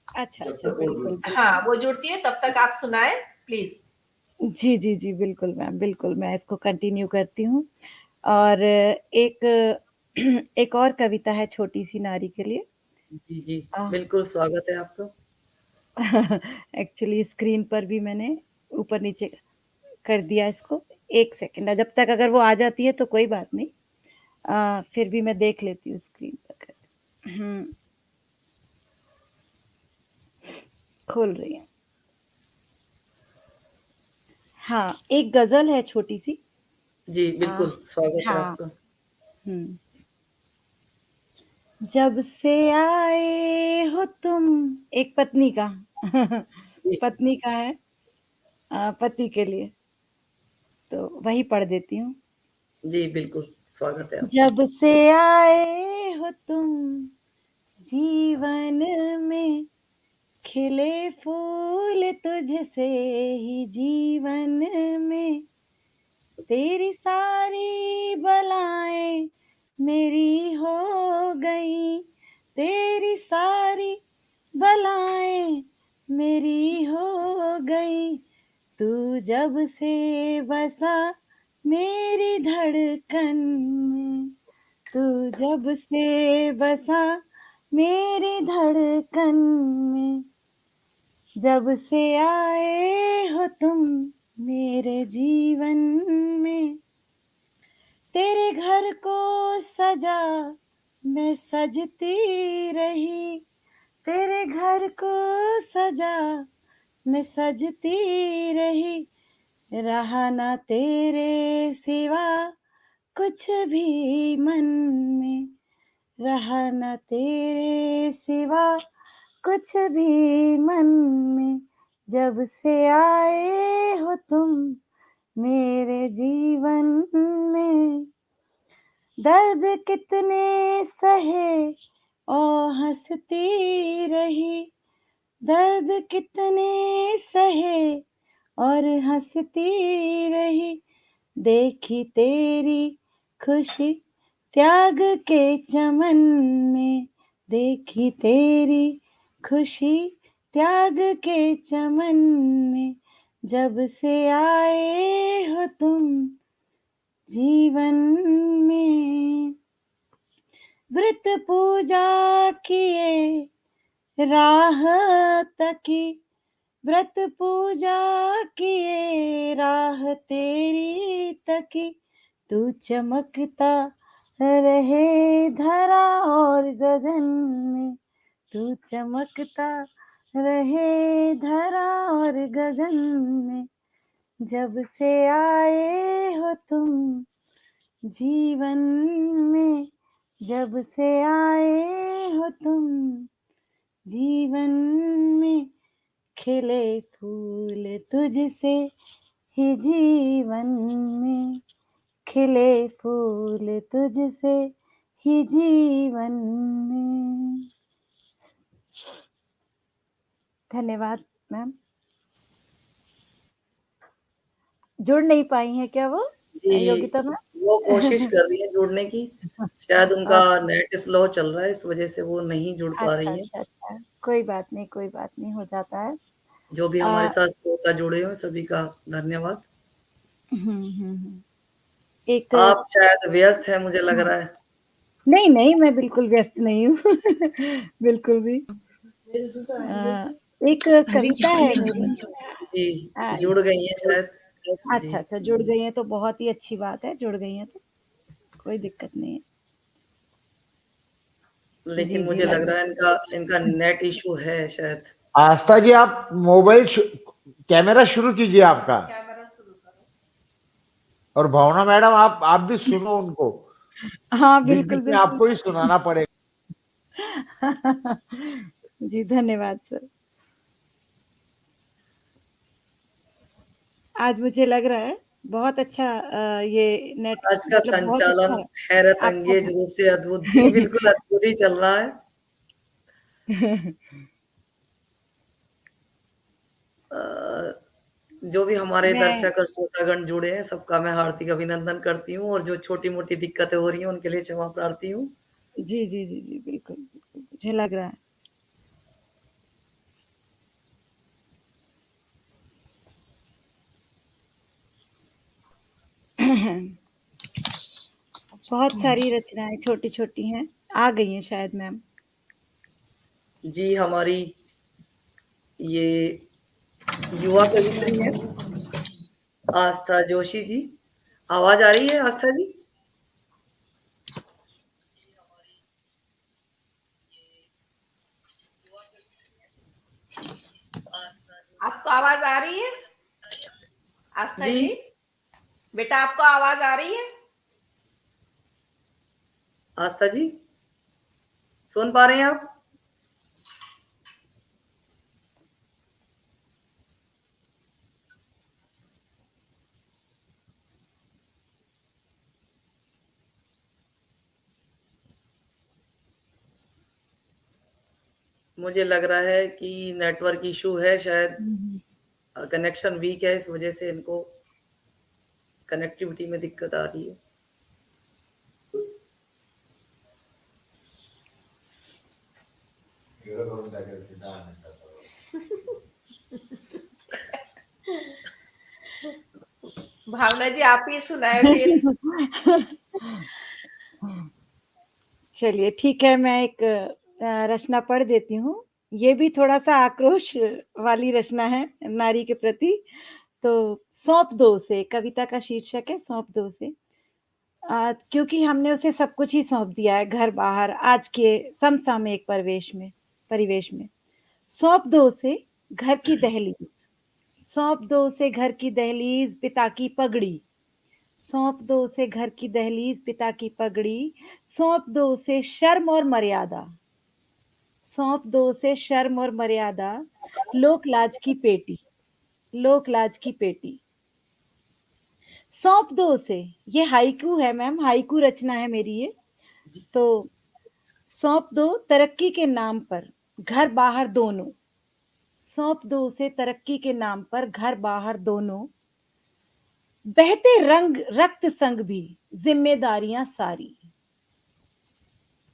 अच्छा अच्छा, बिल्कुल हाँ, बिल्कुल। वो जुड़ती है तब तक आप सुनाएं प्लीज। जी जी जी बिल्कुल मैम, बिल्कुल मैं इसको कंटिन्यू करती हूँ। और एक एक और कविता है छोटी सी नारी के लिए। जी जी, बिल्कुल स्वागत है आपका। एक्चुअली स्क्रीन पर भी मैंने ऊपर नीचे कर दिया इसको। एक सेकंड, जब तक अगर वो आ जाती है तो कोई बात नहीं, फिर भी मैं देख लेती हूँ स्क्रीन पर। खोल रही हूँ। हाँ, एक गजल है छोटी सी। जी बिल्कुल स्वागत है हाँ। आपका। जब से आए हो तुम, एक पत्नी का जी पत्नी का है, पति के लिए, तो वही पढ़ देती हूँ। जी बिल्कुल स्वागत है आपका। जब से आए हो तुम जीवन में, खिले फूल तुझसे ही जीवन में, तेरी सारी बलाएं मेरी हो गई, तेरी सारी बलाएं मेरी हो गई, तू जब से बसा मेरी धड़कन में, तू जब से बसा मेरी धड़कन में, जब से आए हो तुम मेरे जीवन में, तेरे घर को सजा मैं सजती रही, तेरे घर को सजा मैं सजती रही, रहा ना तेरे सिवा कुछ भी मन में, रहा ना तेरे सिवा कुछ भी मन में, जब से आए हो तुम मेरे जीवन में, दर्द कितने सहे और हंसती रही, दर्द कितने सहे और हंसती रही, देखी तेरी खुशी त्याग के चमन में, देखी तेरी खुशी त्याग के चमन में, जब से आए हो तुम जीवन में, व्रत पूजा किए राह तकी, व्रत पूजा किए राह तेरी तकी, तू चमकता रहे धरा और गगन में, तू चमकता रहे धरा और गगन में, जब से आए हो तुम जीवन में, जब से आए हो तुम जीवन में, खिले फूल तुझसे ही जीवन में, खिले फूल तुझसे ही जीवन में। धन्यवाद मैम। जुड़ नहीं पाई हैं क्या वो जी, योगिता मैम? वो कोशिश कर रही है जुड़ने की। शायद उनका अच्छा नेट स्लो चल रहा है, इस वजह से वो नहीं जुड़ पा अच्छा रही हैं। अच्छा अच्छा, कोई बात नहीं, कोई बात नहीं, हो जाता है। जो भी हमारे साथ श्रोता जुड़े हो सभी का धन्यवाद। एक आप शायद व्यस्त हैं मुझे लग हाँ, रहा है। नहीं नहीं, मैं बिल्कुल व्यस्त नहीं हूँ बिल्कुल भी। एक कविता है मेरी। जी, हाँ, जुड़ गई हैं शायद। जी, अच्छा अच्छा, जुड़ गई हैं तो बहुत ही अच्छी बात है, जुड़ गई हैं तो कोई दिक्कत नहीं है। लेकिन जी जी मुझे लग लग रहा है इनका इनका नेट इश्यू है शायद। आस्था जी आप कैमरा शुरू कीजिए आपका। और भावना मैडम आप भी सुनो उनको। हाँ, बीच बिल्कुल, बीच में आपको बिल्कुल। ही सुनाना पड़ेगा। जी, धन्यवाद सर। आज मुझे लग रहा है बहुत अच्छा ये नेट आज का मतलब बहुत संचालन अच्छा हैरत आपका अंगेज था। रूप से अद्भुत जी, बिल्कुल अद्भुत ही चल रहा है। अ, जो भी हमारे मैं दर्शक और श्रोतागण जुड़े हैं, सबका मैं हार्दिक अभिनंदन करती हूँ और जो छोटी-मोटी दिक्कतें हो रही हैं, उनके लिए क्षमा प्रार्थी हूँ। जी, जी, जी, जी, बिल्कुल, बिल्कुल, मुझे लग रहा है। बहुत सारी रचनाएँ छोटी-छोटी हैं, आ गई हैं शायद मैम। जी, हमारी ये युवा कवित्री हैं, आस्था जोशी जी। आवाज़ आ रही है आस्था जी? आपको आवाज़ आ रही है? आस्था जी, जी, बेटा आपको आवाज़ आ रही है? आस्था जी, सुन पा रहे हैं आप? मुझे लग रहा है कि नेटवर्क इश्यू है शायद हुँ, हुँ। कनेक्शन वीक है, इस वजह से इनको कनेक्टिविटी में दिक्कत आ रही है। भावना जी आप ही सुनाएँ फिर। चलिए ठीक है, मैं एक रचना पढ़ देती हूँ। ये भी थोड़ा-सा आक्रोश वाली रचना है नारी के प्रति। तो सौंप दो उसे, कविता का शीर्षक है सौंप दो उसे। क्योंकि हमने उसे सब कुछ ही सौंप दिया है घर-बाहर आज के समसामयिक परिवेश में। सौंप दो उसे घर की दहलीज, सौंप दो उसे घर की दहलीज, पिता की पगड़ी। सौंप दो उसे घर की दहलीज, पिता की पगड़ी। सौंप दो उसे शर्म और मर्यादा, सौंप दो उसे शर्म और मर्यादा, लोक लाज की पेटी, लोक लाज की पेटी। सौंप दो उसे, ये हाइकू है मैम, हाइकू रचना है मेरी ये। तो सौंप दो तरक्की के नाम पर घर बाहर दोनों, सौंप दो उसे तरक्की के नाम पर घर बाहर दोनों। बहते रंग रक्त संग भी जिम्मेदारियां सारी,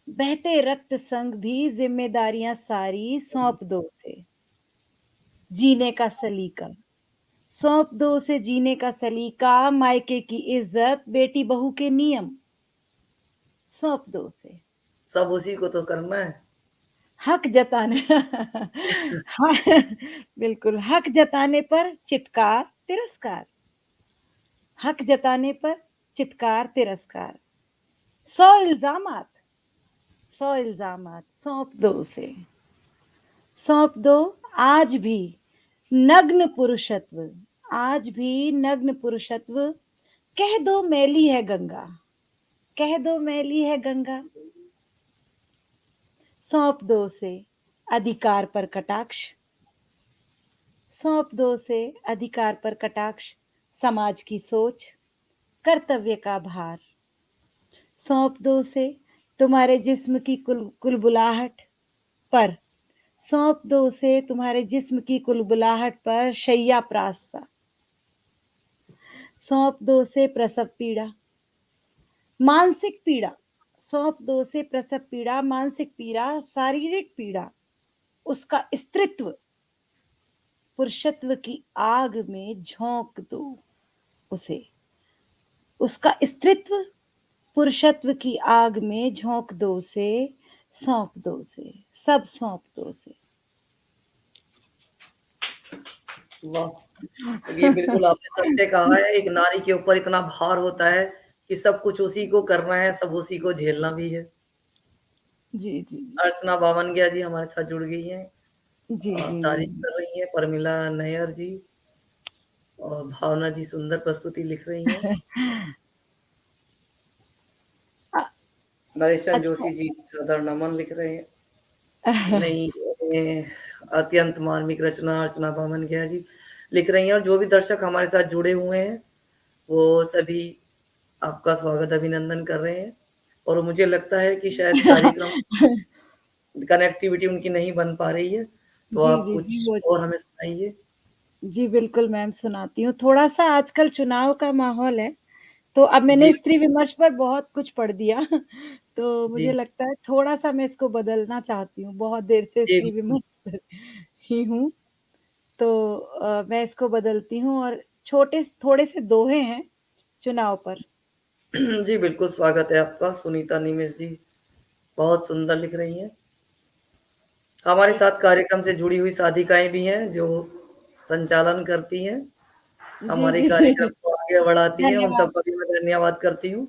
बहते रक्त संग भी जिम्मेदारियां सारी। सौंप दो उसे जीने का सलीका, सौंप दो उसे जीने का सलीका, मायके की इज्जत बेटी बहू के नियम। सौंप दो उसे सब उसी को तो करना है। हक जताने हाँ, बिल्कुल हक जताने पर चित्कार तिरस्कार, हक जताने पर चित्कार तिरस्कार। सौ इल्जामात, सौ इल्जामात, सौंप दो उसे, सौंप दो आज भी नग्न पुरुषत्व, आज भी नग्न पुरुषत्व। कह दो मैली है गंगा, कह दो मैली है गंगा। सौंप दो उसे अधिकार पर कटाक्ष, सौंप दो उसे अधिकार पर कटाक्ष, समाज की सोच कर्तव्य का भार। सौंप दो उसे तुम्हारे जिस्म की कुलबुलाहट पर, सौंप दो उसे तुम्हारे जिस्म की कुलबुलाहट पर शैया प्रासा। सौंप दो उसे प्रसव पीड़ा मानसिक पीड़ा, सौंप दो उसे प्रसव पीड़ा मानसिक पीड़ा शारीरिक पीड़ा। उसका स्त्रीत्व पुरुषत्व की आग में झोंक दो उसे, उसका स्त्रीत्व पुरुषत्व की आग में झोंक दो उसे। सौंप दो उसे, सब सौंप दो उसे। वाह! ये बिल्कुल आपने सत्य कहा है, एक नारी के ऊपर इतना भार होता है कि सब कुछ उसी को करना है, सब उसी को झेलना भी है। जी, जी, अर्चना बावनगिया जी हमारे साथ जुड़ गई हैं जी, और जी, तारीफ जी। कर रही हैं, परमिला नैयर जी और भावना जी सुंदर प्रस्तुति लिख रही हैं। नरेशन अच्छा। जोशी जी सदर नमन लिख रहे हैं। नहीं, अत्यंत मार्मिक रचना अर्चना बामन जी लिख रही हैं, और जो भी दर्शक हमारे साथ जुड़े हुए हैं वो सभी आपका स्वागत अभिनंदन कर रहे हैं। और मुझे लगता है कि शायद कार्यक्रम कनेक्टिविटी उनकी नहीं बन पा रही है, तो जी, आप जी, जी, कुछ वो और हमें सुनाइए। जी, बिल्कुल मैम सुनाती हूँ। थोड़ा-सा आजकल चुनाव का माहौल है, तो अब मैंने जी, स्त्री विमर्श पर बहुत कुछ पढ़ दिया। तो मुझे जी, लगता है थोड़ा-सा मैं इसको बदलना चाहती हूँ, बहुत देर से जी, स्त्री विमर्श पर ही हूँ। तो मैं इसको बदलती हूँ और छोटे थोड़े से दोहे हैं चुनाव पर। जी, बिल्कुल स्वागत है आपका। सुनीता निमिष जी बहुत सुंदर लिख रही हैं। हमारे एक साथ कार्यक्रम से जुड़ी हुई साधिकाएं भी हैं जो संचालन करती हैं, जी, हमारे जी, कार्यक्रम को आगे बढ़ाती हैं। उन धन्यवाद, सबका भी मैं धन्यवाद करती हूँ,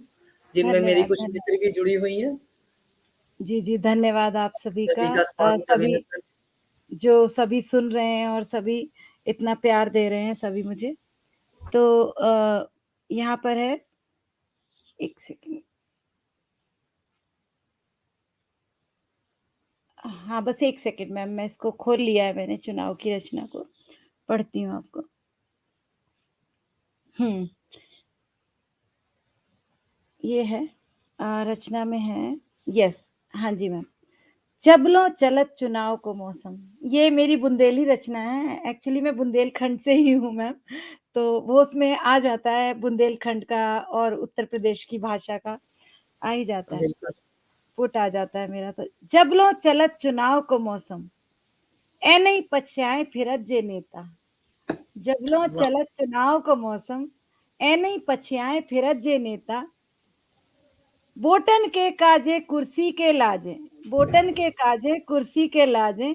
जिनमें मेरी धन्यवाद, कुछ धन्यवाद। मित्र भी जुड़ी हुई हैं। जी, जी, धन्यवाद आप सभी का। सभी का स्वागत सभी अभिनंदन। जो सभी सुन रहे हैं और सभी इतना प्यार दे रहे हैं सभी मुझे। तो यहाँ पर है 1 सेकंड। हाँ, बस 1 सेकंड मैम, मैं इसको खोल लिया है मैंने चुनाव की रचना को, पढ़ती हूँ आपको। हुँ, ये है रचना में है यस, हाँ जी मैम। चबलो चलत चुनाव को मौसम, ये मेरी बुंदेली रचना है। एक्चुअली मैं बुंदेलखंड से ही हूँ मैम, तो वो उसमें आ जाता है बुंदेलखंड का और उत्तर प्रदेश की भाषा का आ ही जाता है, बिल्कुल। फुट आ जाता है मेरा तो। जबलो चलत चुनाव को मौसम, एनई पछयाए फिरत जे नेता। जबलों वाह! चलत चुनाव को मौसम, एनई पछयाए फिरत जे नेता। बोटन के काजे कुर्सी के लाजे, बोटन के काजे कुर्सी के लाजे।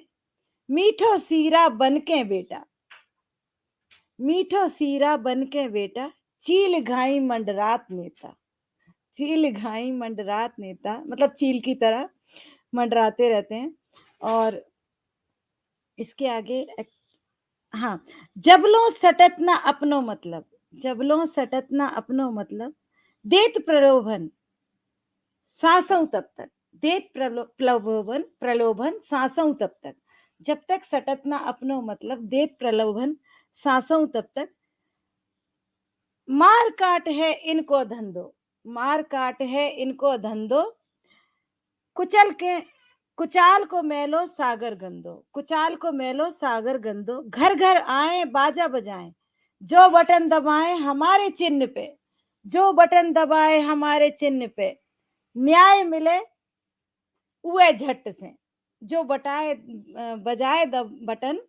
मीठो सीरा बनके बेटा, मीठो सीरा बनके बेटा। चील घाई मंडरात नेता, चील घाई मंडरात नेता, मतलब चील की तरह मंडराते रहते हैं। और इसके आगे हाँ, जबलों सटत ना अपनो मतलब, जबलों सटत ना अपनो मतलब। देत प्रलोभन सासों तब तक, देत प्रलोभन प्रलोभन सासों तब तक। जब तक सटत ना अपनो मतलब, देत प्रलोभन सासों तब तक। मार काट है इनको धंधो, मार काट है इनको धंधो। कुचल के कुचाल को मेलो सागर गंदो, कुचाल को मेलो सागर गंदो। घर घर आए बाजा बजाएं, जो बटन दबाए हमारे चिन्ह पे, जो बटन दबाए हमारे चिन्ह पे। न्याय मिले उए झट से, जो बजाए बटन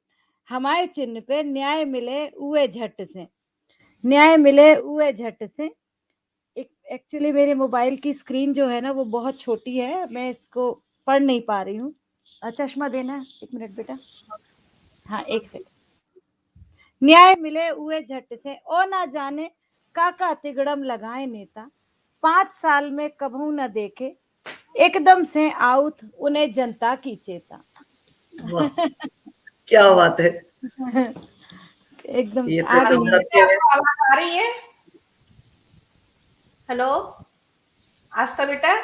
हमारे चिन्ह पे। न्याय मिले उए झट से, न्याय मिले उए झट से। एक एक्चुअली मेरे मोबाइल की स्क्रीन जो है ना वो बहुत छोटी है, मैं इसको पढ़ नहीं पा रही हूँ। चश्मा देना, 1 मिनट बेटा। हाँ, 1 सेकंड। न्याय मिले उए झट से, ओ ना जाने काका तिगड़म लगाए नेता। 5 साल में कभू न देखे, एकदम से आउत उन्हें जनता की चेता। वाह! क्या बात है! एकदम ये से तो आ एकदम गई आस्था है। बेटा सत्य है। आपको आवाज आ रही है? हेलो आस्था बेटा,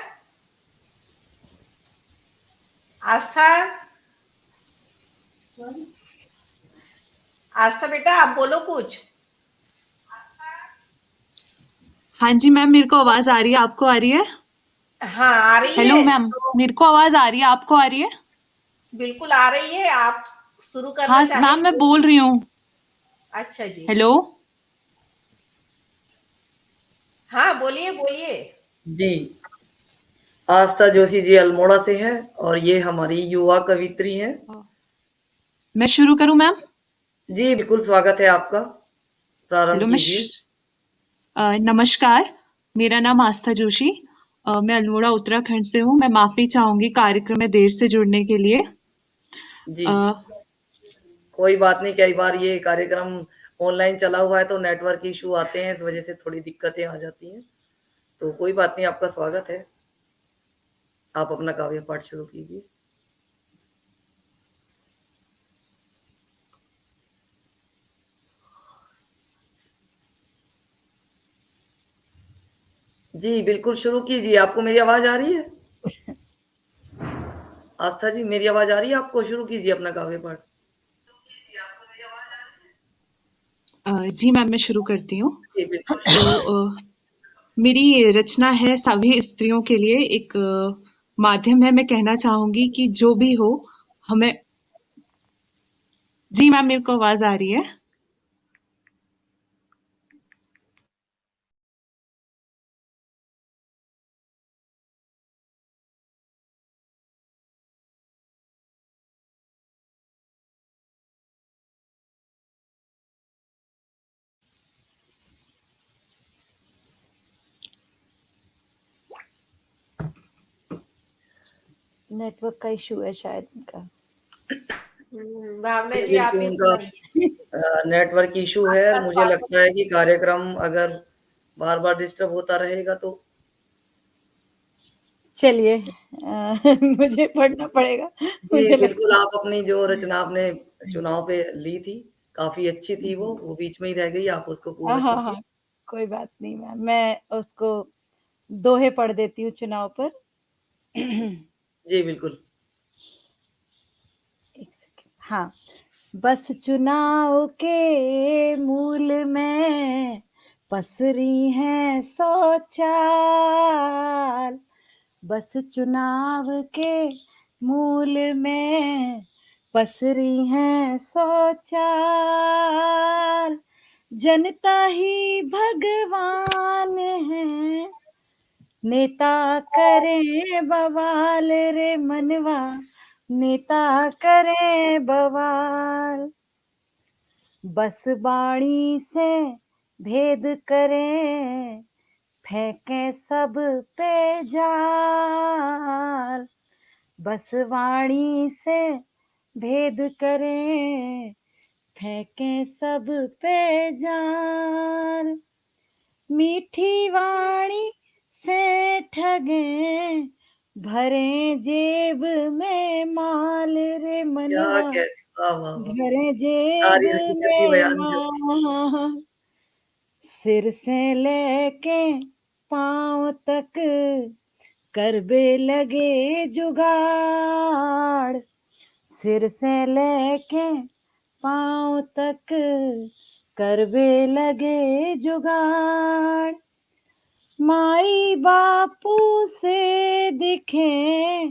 आस्था, आस्था बेटा आप बोलो कुछ। हाँ जी मैम, मेरे को आवाज आ रही है। आपको आ रही है? हाँ आ रही हेलो है मैम, तो मेरे को आवाज आ रही है। आपको आ रही है? बिल्कुल आ रही है। आप शुरू करना हाँ मैम, मैं चाहेंगे? बोल रही हूँ। अच्छा जी, हेलो। हाँ बोलिए बोलिए। जी, आस्था जोशी जी अल्मोड़ा से है और ये हमारी युवा कवित्री हैं। मैं शुरू करूँ मैम? जी, बिल्कुल स्वागत है आपका। हेलो प्रारंभ कीजिए। नमस्कार, मेरा नाम आस्था जोशी। मैं अल्मोड़ा उत्तराखंड से हूँ। मैं माफी चाहूंगी कार्यक्रम में देर से जुड़ने के लिए। जी, अ, कोई बात नहीं, कई बार ये कार्यक्रम ऑनलाइन चला हुआ है तो नेटवर्क इशू आते हैं, इस वजह से थोड़ी दिक्कतें आ जाती हैं। तो कोई बात नहीं, आपका स्वागत है। आप अपना काव्य पाठ शुरू कीजिए। जी, बिल्कुल शुरू कीजिए। आपको मेरी आवाज आ रही है? आस्था जी, मेरी आवाज आ रही है आपको? शुरू कीजिए अपना काव्य पाठ। जी मैम, मैं शुरू करती हूँ। जी बिल्कुल। तो मेरी रचना है सभी स्त्रियों के लिए एक माध्यम है। मैं कहना चाहूंगी कि जो भी हो हमें। जी मैम, मेरे को आवाज आ रही है। नेटवर्क का इशू है शायद इनका। भावना जी आप बिल्कुल, ही उनका सुनाइए। नेटवर्क इशू है और आपका मुझे स्वागत। लगता है कि कार्यक्रम अगर बार बार डिस्टर्ब होता रहेगा तो चलिए मुझे पढ़ना पड़ेगा। जी मुझे बिल्कुल। लगता आप अपनी जो रचना आपने है चुनाव पे ली थी, काफी अच्छी थी। वो बीच में ही रह गई, आप उसको हाँ पूर्ण हाँ कीजिए। हाँ, कोई बात नहीं मैम, मैं उसको दोहे पढ़ देती हूँ चुनाव पर। जी बिल्कुल। एक सेकेंड। हाँ, बस चुनाव के मूल में पसरी हैं 100 चाल। बस चुनाव के मूल में पसरी हैं 100 चाल। जनता ही भगवान है, नेता करें बवाल रे मनवा, नेता करें बवाल। बस बाणी से भेद करें, फेंकें सब पे जाल। बस वाणी से भेद करें, फेंकें सब पे जाल। मीठी वाणी से ठगें, भरें जेब में माल रे क्या मनवा, कह वाह वाह वाह! भरें जेब सारी हकीकत ही में बयान कर दी। माल। सिर से लेके पाँव तक करबे लगे जुगाड़। सिर से लेके पाँव तक करबे लगे जुगाड़। माई बापू से दिखे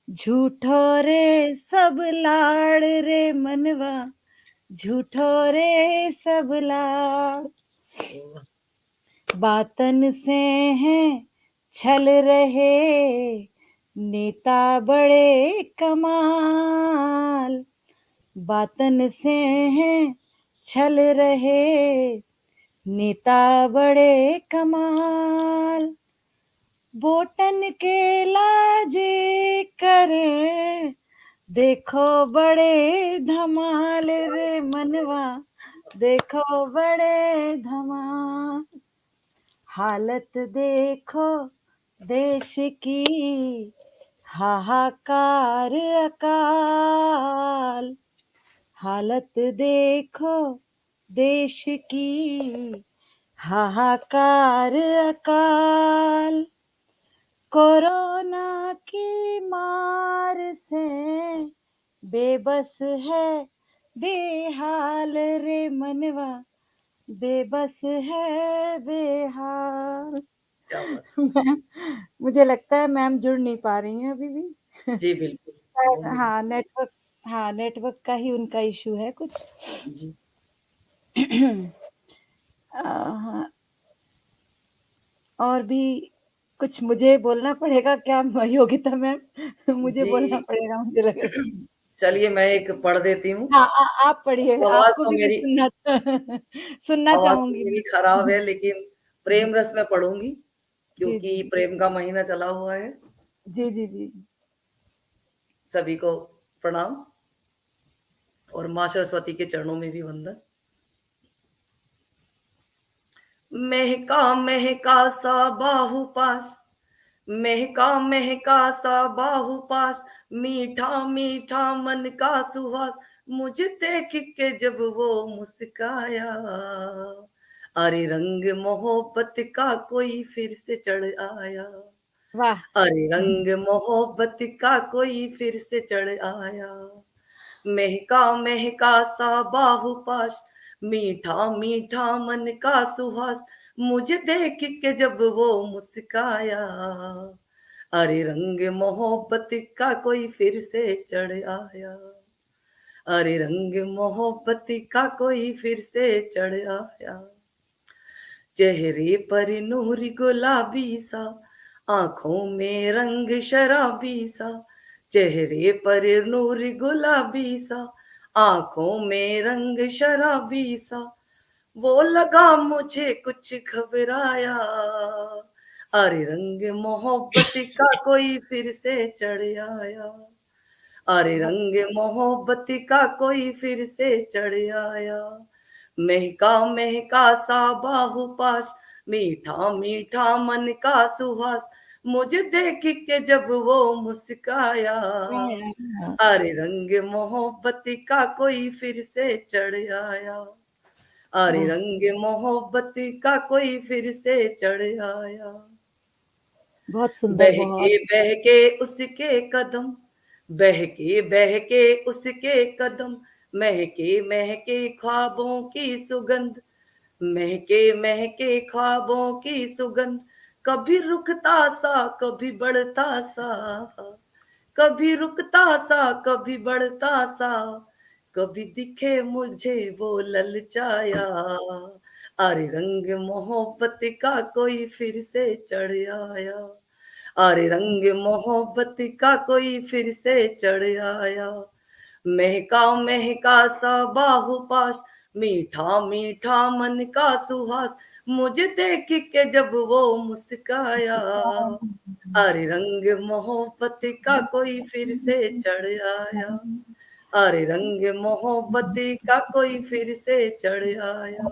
झूठो रे सब लाड़ रे मनवा, झूठो रे सब लाड़। बातन से हैं छल रहे, नेता बड़े कमाल। बातन से हैं छल रहे, नेता बड़े कमाल। बोटन के लाजे करे, देखो बड़े धमाल रे मनवा, देखो बड़े धमाल। हालत देखो देश की, हाहाकार अकाल। हालत देखो देश की, हाहाकार अकाल। कोरोना की मार से बेबस है बेहाल रे मनवा, बेबस है बेहाल। क्या बात! मैम, मुझे लगता है मैम जुड़ नहीं पा रही हैं अभी भी। जी बिल्कुल, शायद होंगे। हाँ, नेटवर्क का ही उनका इश्यू है कुछ। जी। हाँ, और भी कुछ मुझे बोलना पड़ेगा क्या योगिता मैम? मुझे बोलना जी, पड़ेगा मुझे लग रहा है। चलिए मैं एक पढ़ देती हूँ। हाँ, आप पढ़िए, आवाज़ आपको तो भी मैं मेरी सुनना आवाज़ तो चाहूँगी मेरी खराब मैं। है, लेकिन प्रेम रस में पढ़ूँगी, जी, जी, क्योंकि प्रेम का महीना चला हुआ है। जी, जी, जी। सभी को प्रणाम और माँ सरस्वती के चरणों में भी वंदन। महका महका सा बाहुपाश, महका महका सा बाहुपाश, मीठा मीठा मन का सुहास, मुझे देख के जब वो मुस्काया, अरे रंग मोहब्बत का कोई फिर से चढ़ आया। वाह! अरे रंग मोहब्बत का कोई फिर से चढ़ आया, महका महका सा बाहुपाश, मीठा मीठा मन का सुहास, मुझे देख के जब वो मुस्काया। अरे रंग मोहब्बत का कोई फिर से चढ़ आया, अरे रंग मोहब्बत का कोई फिर से चढ़ आया। चेहरे पर नूर गुलाबी सा, आंखों में रंग शराबी सा, चेहरे पर नूर गुलाबी सा, आंखों में रंग शराबी सा, वो लगा मुझे कुछ घबराया। अरे रंग मोहब्बत का कोई फिर से चढ़ आया, अरे बहुत रंग मोहब्बत का कोई फिर से चढ़ आया, महका महका सा बाहुपाश, मीठा मीठा मन का सुहास, मुझे देख के जब वो मुस्काया। बढ़िया। अरे रंग मोहब्बत का कोई फिर से चढ़ आया, अरे वाह! रंग मोहब्बत का कोई फिर से चढ़ आया। बहुत सुंदर, बहुत। बहके उसके कदम, बहके उसके कदम, महके महके ख्वाबों की सुगंध, महके महके ख्वाबों की सुगंध, कभी रुकता सा कभी बढ़ता सा, कभी रुकता सा कभी बढ़ता सा, कभी दिखे मुझे वो ललचाया। अरे रंग मोहब्बत का कोई फिर से चढ़ आया, अरे रंग मोहब्बत का कोई फिर से चढ़ आया, महका महका सा बाहुपाश, मीठा मीठा मन का सुहास, मुझे देख के जब वो मुस्काया। अरे रंग मोहब्बत का कोई फिर से चढ़ आया, अरे रंग मोहब्बत का कोई फिर से चढ़ आया।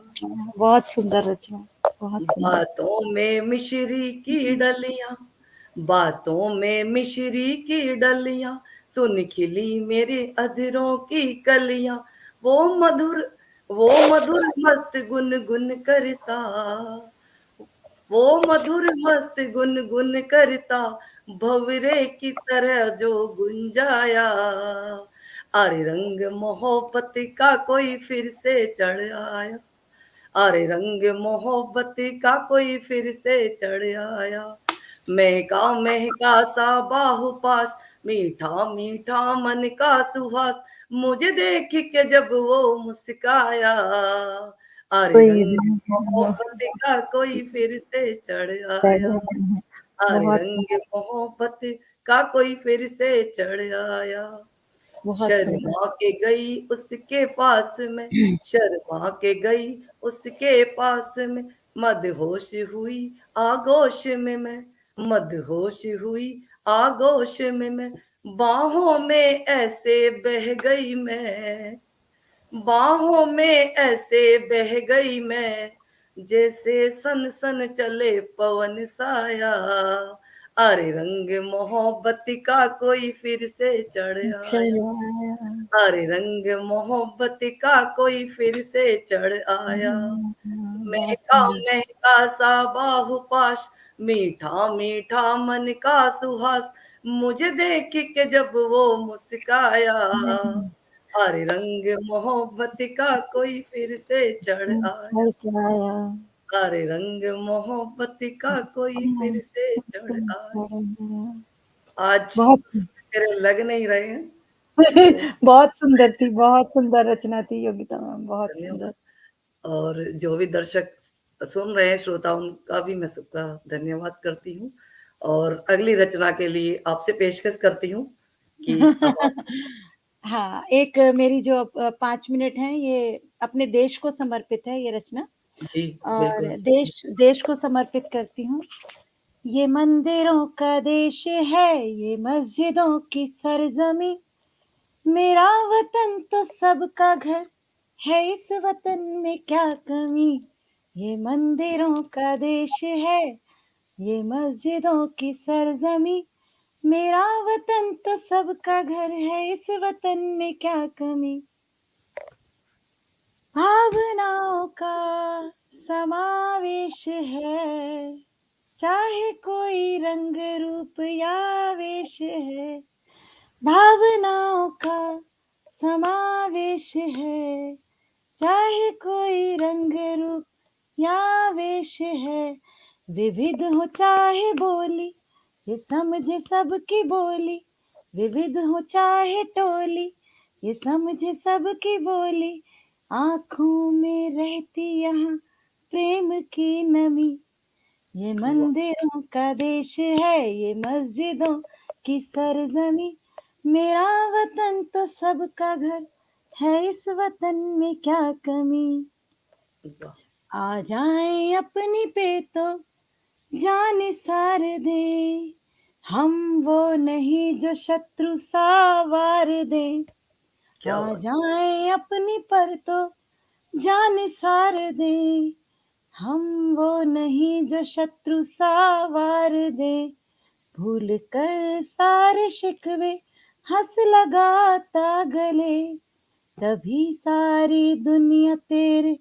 बहुत सुंदर रचना, बहुत सुंदर। बातों में मिश्री की डलियां, बातों में मिश्री की डलियां, सुन खिली मेरे अधरों की कलियां, वो मधुर मस्त गुनगुन करता, वो मधुर मस्त गुनगुन करता, भंवरे की तरह जो गुंजाया। अरे रंग मोहब्बत का कोई फिर से चढ़ आया, अरे रंग मोहब्बत का कोई फिर से चढ़ आया, महका महका सा बाहुपाश, मीठा मीठा मन का सुहास, मुझे देख के जब वो मुस्काया। अरे कोई रंग मोहब्बत का कोई फिर से चढ़ आया, अरे बहुत रंग सुंदर, मोहब्बत का कोई फिर से चढ़ आया। बहुत सुंदर। शर्मा के गई उसके पास में, शर्मा के गई उसके पास में, मदहोश हुई आगोश में मैं, मदहोश हुई आगोश में मैं, बाहों में ऐसे बह गई मैं, बाहों में ऐसे बह गई मैं, जैसे सन सन चले पवन साया। अरे रंग मोहब्बत का कोई फिर से चढ़ आया, चलो आया। अरे रंग मोहब्बत का कोई फिर से चढ़ आया, बहुत महका सुंदर। महका सा बाहुपाश, मीठा मीठा मन का सुहास, मुझे देख के जब वो मुस्काया। अरे रंग मोहब्बत का कोई फिर से चढ़ आया, चल के आया। अरे रंग मोहब्बत का कोई फिर से चढ़ आया। आज बहुत मेरे लग नहीं रहे हैं तो बहुत सुंदर थी, बहुत सुंदर रचना थी योगिता मैम, बहुत सुंदर। धन्यवाद। और जो भी दर्शक सुन रहे हैं, श्रोता, उनका भी मैं सबका धन्यवाद करती हूँ, और अगली रचना के लिए आपसे पेशकश करती हूँ कि अब आप। हाँ, एक मेरी जो 5 मिनट हैं, ये अपने देश को समर्पित है ये रचना, जी और बिल्कुल। देश देश को समर्पित करती हूँ। ये मंदिरों का देश है, ये मस्जिदों की सरज़मीं, मेरा वतन तो सबका घर है, इस वतन में क्या कमी। ये मंदिरों का देश है, ये मस्जिदों की सरज़मीं, मेरा वतन तो सबका घर है, इस वतन में क्या कमी। भावनाओं का समावेश है, चाहे कोई रंग रूप या वेश है, भावनाओं का समावेश है। चाहे कोई रंग रूप या वेश है, विविध हो चाहे बोली, ये समझे सबकी बोली। विविध हो चाहे टोली, ये समझे सबकी बोली। आँखों में रहती यहाँ प्रेम की नमी। ये मंदिरों का देश है, ये मस्जिदों की सरजमी। मेरा वतन तो सबका घर है, इस वतन में क्या कमी। वाह, आ जाएं अपनी पे तो जान सार दे, हम वो नहीं जो शत्रु सावार दे। क्या आ बात। जाएं अपनी पर तो जान सार दे, हम वो नहीं जो शत्रु सावार दे। भूल कर सारे शिकवे हंस लगाता गले, तभी सारी दुनिया तेरे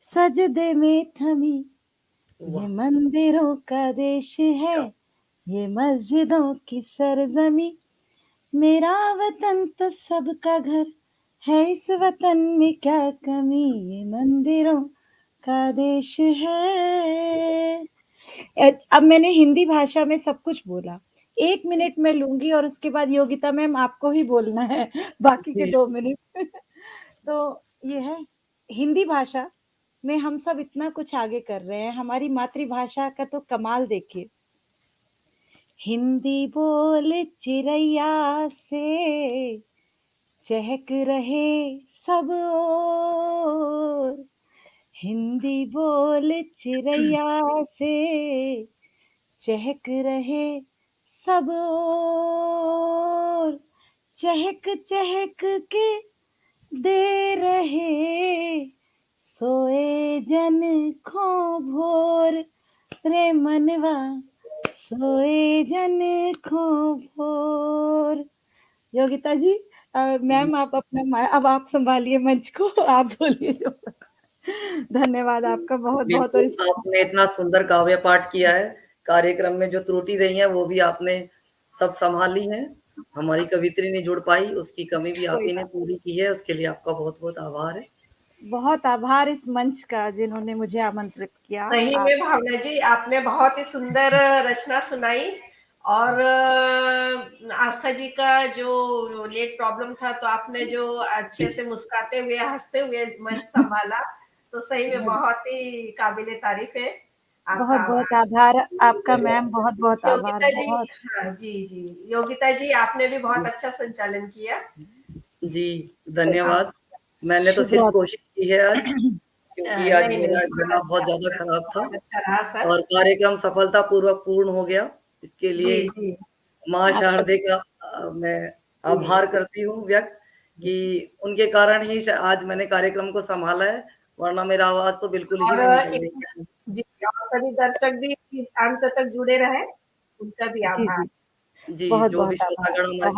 सजदे में थमी। ये वाह, मंदिरों का देश है, क्या ये मस्जिदों की सरजमी। मेरा वतन तो सबका घर है, इस वतन में क्या कमी। ये मंदिरों का देश है। अब मैंने हिंदी भाषा में सब कुछ बोला। 1 मिनट मैं लूँगी और उसके बाद योगिता मैम आपको ही बोलना है बाकी के जी, 2 मिनट। तो ये है, हिंदी भाषा में हम सब इतना कुछ आगे कर रहे हैं। हमारी मातृभाषा का तो कमाल देखिए। हिंदी बोल चिरैया से चहक रहे सब ओर। हिंदी बोल चिरैया से चहक रहे सब ओर। चहक चहक के दे रहे सोए जन खो भोर। रे मनवा सोए जन खो भोर। योगिता जी, मैम आप अपना अब आप संभालिए मंच को, आप बोलिए जो। धन्यवाद आपका बहुत बहुत। और बिल्कुल आपने इतना सुंदर काव्य पाठ किया है। कार्यक्रम में जो त्रुटि रही है वो भी आपने सब संभाली है। हमारी कवित्री नहीं जुड़ पाई, उसकी कमी भी आप कोई ही ने बात, पूरी की है, उसके लिए आपका बहुत बहुत आभार है। बहुत आभार इस मंच का जिन्होंने मुझे आमंत्रित किया। सही आप में भावना जी, आपने बहुत ही सुंदर रचना सुनाई। और आस्था जी का जो नेट प्रॉब्लम था, तो आपने जो अच्छे से मुस्कुराते हुए हंसते हुए मंच संभाला, तो सही में बहुत ही काबिले तारीफ है। आपका बहुत बहुत आभार। आभार आपका मैम, बहुत बहुत आभार योगिता जी, बहुत। हाँ जी जी, योगिता जी आपने भी बहुत अच्छा संचालन किया। जी, आप धन्यवाद। मैंने तो शुभ सिर्फ रात्रि। कोशिश की है आज, क्योंकि आज नहीं नहीं, मेरा बहुत गला बहुत अच्छा, ज़्यादा खराब था बहुत अच्छा रहा सर। और कार्यक्रम सफलतापूर्वक पूर्ण हो गया। इसके जी लिए जी माँ आपका शारदे का मैं जी आभार करती हूँ व्यक्त, कि उनके कारण ही आज मैंने कार्यक्रम को सँभाला है, वरना मेरा आवाज़ तो बिल्कुल ही और नहीं निकल रही इतना थी। जी, और सभी दर्शक भी अंत तक जुड़े रहे, उनका भी जी, आभार। जी। जी, बहुत जो भी बहुत आभार। श्रोतागण हमारे बहुत साथ